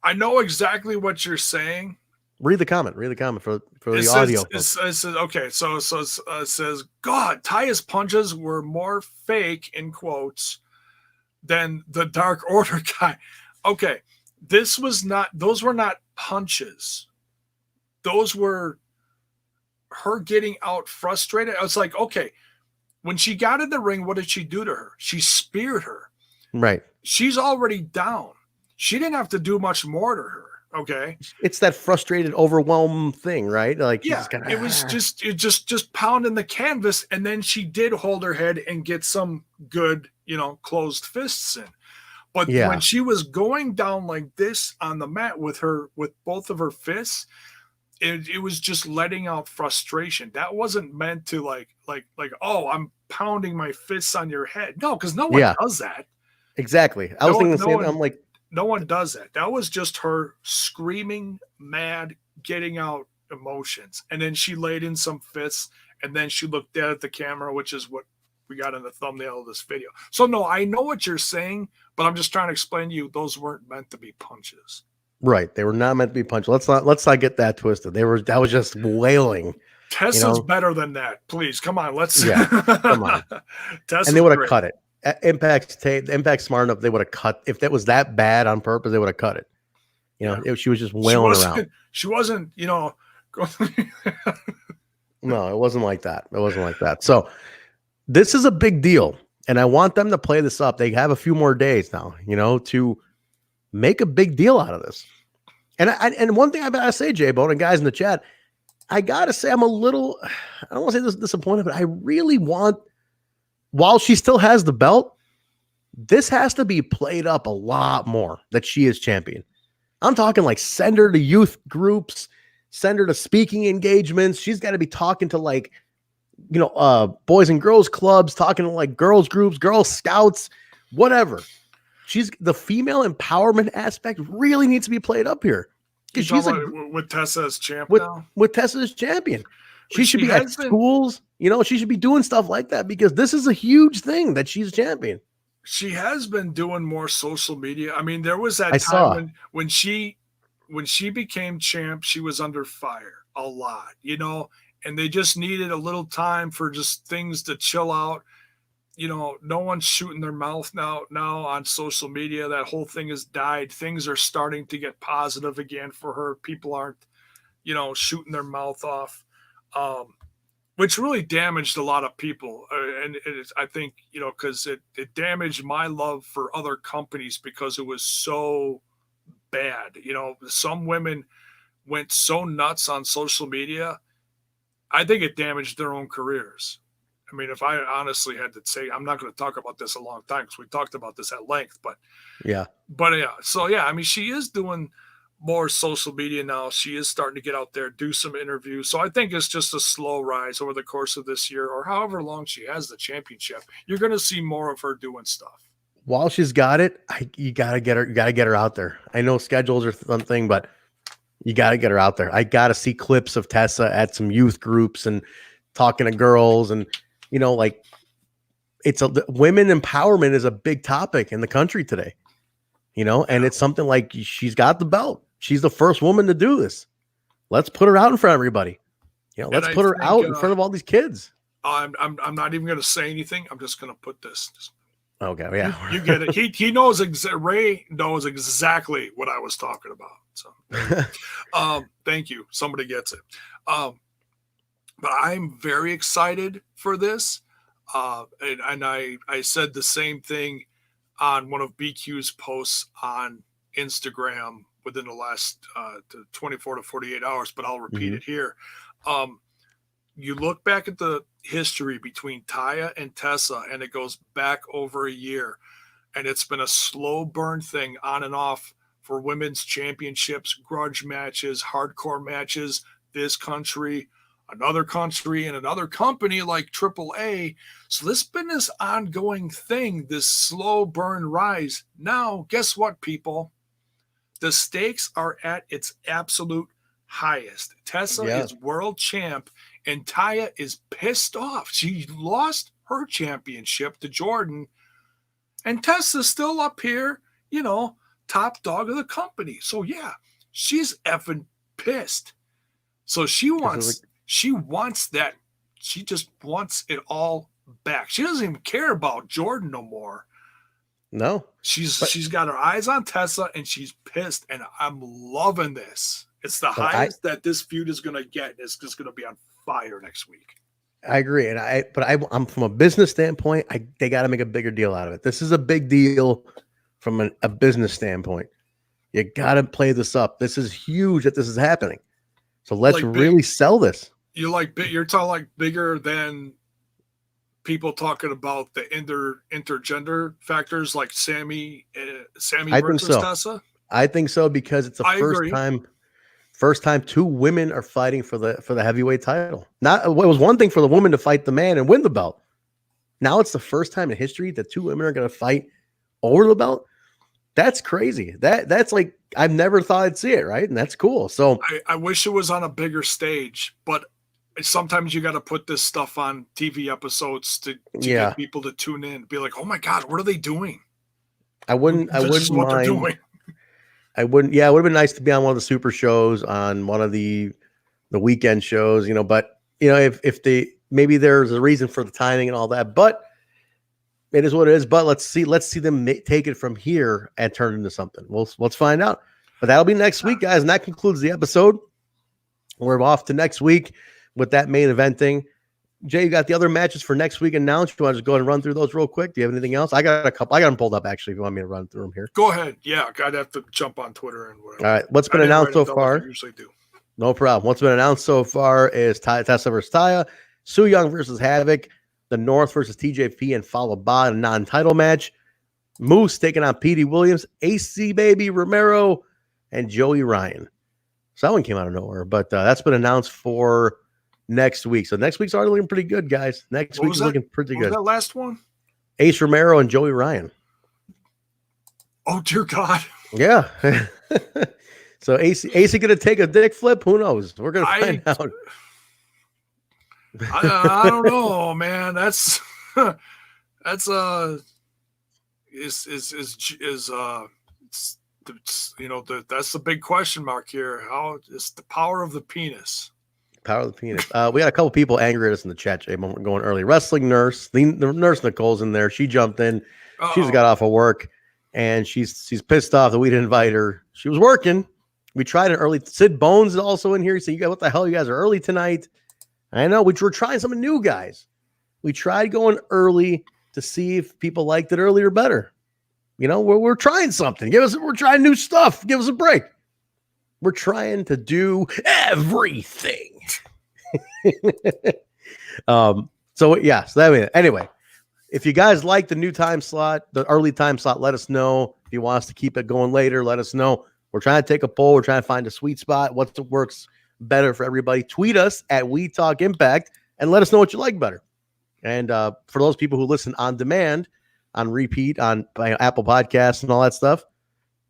I know exactly what you're saying. Read the comment for the audio. It says, okay, so it says, God, Taya's punches were more fake, in quotes, than the Dark Order guy. Okay, those were not punches. Those were her getting out frustrated. I was like, okay, when she got in the ring, what did she do to her? She speared her. Right. She's already down. She didn't have to do much more to her. Okay. It's that frustrated, overwhelmed thing, right? Like, yeah, it was just pounding the canvas. And then she did hold her head and get some good, closed fists in. But when she was going down like this on the mat with both of her fists, it was just letting out frustration. That wasn't meant to like, oh, I'm pounding my fists on your head. No, because no one does that. Exactly. I was thinking the same thing. I'm like, no one does that. That was just her screaming, mad, getting out emotions. And then she laid in some fists, and then she looked dead at the camera, which is what we got in the thumbnail of this video. So no, I know what you're saying, but I'm just trying to explain to you those weren't meant to be punches. Right. They were not meant to be punches. Let's not get that twisted. That was just wailing. Tessa's better than that. Please, come on. Come on. And they would have cut it. Impact's smart enough. They would have cut. If that was that bad on purpose, they would have cut it. She was just wailing around. She wasn't, No, it wasn't like that. So this is a big deal, and I want them to play this up. They have a few more days now, to make a big deal out of this. And one thing I gotta say, Jaybone and guys in the chat, I gotta say I'm a little, I don't want to say this disappointed, but I really want, while she still has the belt, this has to be played up a lot more that she is champion. I'm talking like send her to youth groups, send her to speaking engagements. She's got to be talking to boys and girls clubs, talking to like girls groups, Girl Scouts, whatever. She's the female empowerment aspect really needs to be played up here. Because she's with Tessa as champ with Tessa as champion. She should be at schools. She should be doing stuff like that because this is a huge thing that she's champion. She has been doing more social media. I mean, there was that time when she became champ, she was under fire a lot, and they just needed a little time for just things to chill out. No one's shooting their mouth now on social media. That whole thing has died. Things are starting to get positive again for her. People aren't, shooting their mouth off. Which really damaged a lot of people. I think, because it damaged my love for other companies because it was so bad. Some women went so nuts on social media. I think it damaged their own careers. I mean, if I honestly had to say, I'm not going to talk about this a long time because we talked about this at length, but yeah. So yeah, I mean, she is doing more social media now. She is starting to get out there, do some interviews. So I think it's just a slow rise over the course of this year or however long she has the championship. You're going to see more of her doing stuff. While she's got it, you got to get her out there. I know schedules are something, but you got to get her out there. I got to see clips of Tessa at some youth groups and talking to girls and, women empowerment is a big topic in the country today, and it's something like she's got the belt. She's the first woman to do this. Let's put her out in front of everybody. Let's put her out in front of all these kids. I'm not even going to say anything. I'm just going to put this. Okay. Yeah. You get it. He knows. Ray knows exactly what I was talking about. So, thank you. Somebody gets it. But I'm very excited for this. And I said the same thing on one of BQ's posts on Instagram within the last 24 to 48 hours, but I'll repeat Mhm. it here. You look back at the history between Taya and Tessa, and it goes back over a year. And it's been a slow burn thing on and off for women's championships, grudge matches, hardcore matches, this country, another country, and another company like AAA. So this has been this ongoing thing, this slow burn rise. Now, guess what, people? The stakes are at its absolute highest. Tessa is world champ, and Taya is pissed off. She lost her championship to Jordynne, and Tessa's still up here, top dog of the company. So yeah, she's effing pissed. So she wants that. She just wants it all back. She doesn't even care about Jordynne no more. No. She's got her eyes on Tessa, and she's pissed, and I'm loving this. It's the highest that this feud is going to get. It's just going to be on fire next week. I agree, and I'm from a business standpoint. They got to make a bigger deal out of it. This is a big deal from a business standpoint. You got to play this up. This is huge that this is happening. So let's really sell this. You're talking like bigger than people talking about the intergender factors, like Sammy versus Tessa. I think so, because it's the first time two women are fighting for the heavyweight title. It was one thing for the woman to fight the man and win the belt. Now it's the first time in history that two women are going to fight over the belt. That's crazy. That's like, I've never thought I'd see it, right? And that's cool. So I wish it was on a bigger stage, but sometimes you got to put this stuff on TV episodes to get people to tune in, be like, oh my God, what are they doing? I wouldn't mind. It would have been nice to be on one of the super shows, on one of the weekend shows, but if maybe there's a reason for the timing and all that, but it is what it is. But let's see them take it from here and turn it into something. Let's find out. But that'll be next week, guys. And that concludes the episode. We're off to next week with that main eventing. Jay, you got the other matches for next week announced. You want to just go ahead and run through those real quick? Do you have anything else? I got a couple. I got them pulled up, actually, if you want me to run through them here. Go ahead. Yeah, I'd have to jump on Twitter and whatever. All right. What's been announced so far? I usually do. No problem. What's been announced so far is Tessa versus Taya, Su Yung versus Havoc, the North versus TJP, and followed by a non-title match. Moose taking on Petey Williams, AC Baby, Romero, and Joey Ryan. So that one came out of nowhere, but that's been announced for next week. So next week's already looking pretty good, guys. Next week's looking pretty good. What was that last one? Ace Romero and Joey Ryan. Oh, dear God. Yeah. So AC going to take a dick flip? Who knows? We're going to find out. I don't know, man. That's that's the big question mark here. How is the power of the penis? Power of the penis. We got a couple people angry at us in the chat, Jay, going early. Wrestling nurse, the nurse Nicole's in there. She jumped in. She just got off of work, and she's pissed off that we didn't invite her. She was working. We tried it early. Sid Bones is also in here. So what the hell? You guys are early tonight. I know. We're trying something new, guys. We tried going early to see if people liked it earlier better. We're trying something. We're trying new stuff. Give us a break. We're trying to do everything. Anyway, if you guys like the new time slot, the early time slot, let us know. If you want us to keep it going later, let us know. We're trying to take a poll. We're trying to find a sweet spot. What works better for everybody? Tweet us at We Talk Impact and let us know what you like better. And for those people who listen on demand, on repeat, on Apple Podcasts and all that stuff,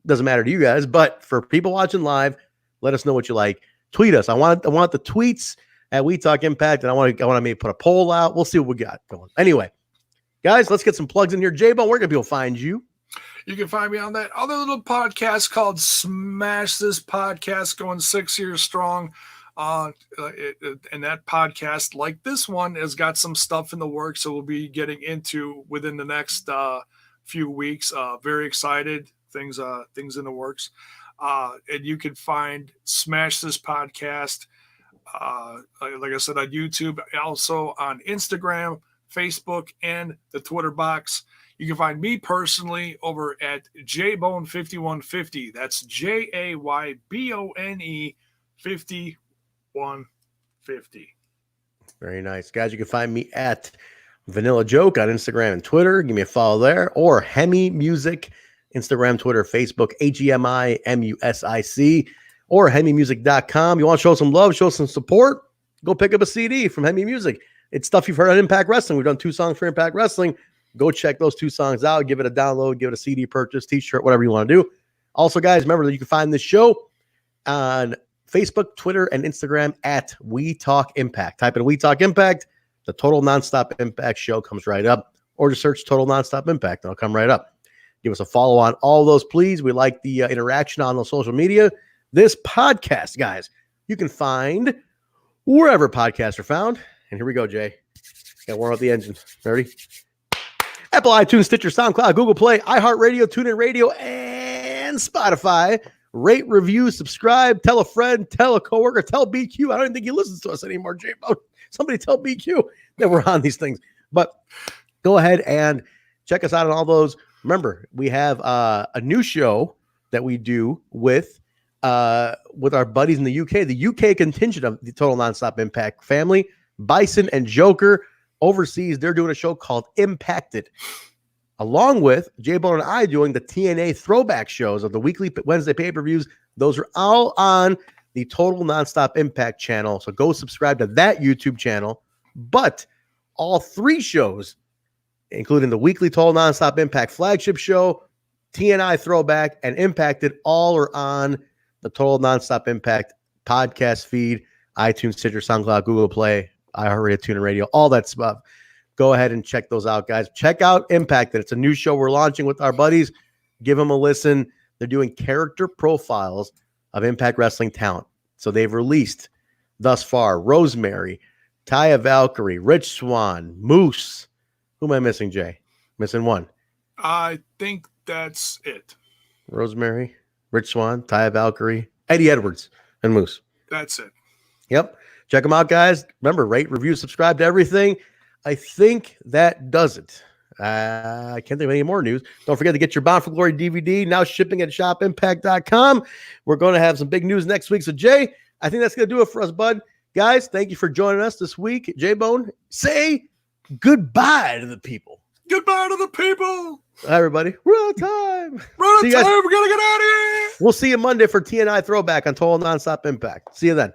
doesn't matter to you guys. But for people watching live, let us know what you like. Tweet us. I want the tweets at We Talk Impact, and I want to maybe put a poll out. We'll see what we got going. Anyway, guys, let's get some plugs in here. Jaybone, where can people find you? You can find me on that other little podcast called Smash This Podcast, going 6 years strong. And that podcast, like this one, has got some stuff in the works, so we'll be getting into within the next few weeks. Very excited. Things in the works. And you can find Smash This Podcast, like I said, on YouTube, also on Instagram, Facebook, and the Twitter box. You can find me personally over at Jaybone5150. That's JAYBONE 5150. Very nice. Guys, you can find me at Vanilla Joke on Instagram and Twitter. Give me a follow there. Or Hemi Music, Instagram, Twitter, Facebook, HEMIMUSIC, or HemiMusic.com. You want to show some love, show some support? Go pick up a CD from Hemi Music. It's stuff you've heard on Impact Wrestling. We've done 2 songs for Impact Wrestling. Go check those 2 songs out. Give it a download. Give it a CD purchase, T-shirt, whatever you want to do. Also, guys, remember that you can find this show on Facebook, Twitter, and Instagram at We Talk Impact. Type in We Talk Impact. The Total Nonstop Impact show comes right up. Or just search Total Nonstop Impact. It'll come right up. Give us a follow on all those, please. We like the interaction on the social media. This podcast, guys, you can find wherever podcasts are found. And here we go, Jay. Got to warm up the engine. Ready? Apple, iTunes, Stitcher, SoundCloud, Google Play, iHeartRadio, TuneIn Radio, and Spotify. Rate, review, subscribe, tell a friend, tell a coworker, tell BQ. I don't even think he listens to us anymore, Jay. Somebody tell BQ that we're on these things. But go ahead and check us out on all those. Remember, we have a new show that we do with our buddies in the UK, the UK contingent of the Total Nonstop Impact family, Bison and Joker. Overseas, they're doing a show called Impacted, along with Jaybone and I doing the TNA throwback shows of the weekly Wednesday pay-per-views. Those are all on the Total Nonstop Impact channel. So go subscribe to that YouTube channel. But all 3 shows, including the weekly Total Nonstop Impact flagship show, TNI throwback, and Impacted, all are on the Total Nonstop Impact podcast feed, iTunes, Stitcher, SoundCloud, Google Play, iHeartRadio, TuneIn Radio, all that stuff. Go ahead and check those out, guys. Check out Impacted. It's a new show we're launching with our buddies. Give them a listen. They're doing character profiles of Impact Wrestling talent. So they've released thus far Rosemary, Taya Valkyrie, Rich Swann, Moose. Who am I missing, Jay? Missing one. I think that's it. Rosemary, Rich Swann, Taya Valkyrie, Eddie Edwards, and Moose. That's it. Yep. Check them out, guys. Remember, rate, review, subscribe to everything. I think that does it. I can't think of any more news. Don't forget to get your Bound for Glory DVD, now shipping at shopimpact.com. We're going to have some big news next week. So, Jay, I think that's going to do it for us, bud. Guys, thank you for joining us this week. J-Bone, say goodbye to the people. Goodbye to the people. Hi, everybody. We're out of time. We're out of time. We're going to get out of here. We'll see you Monday for TNI Throwback on Total Nonstop Impact. See you then.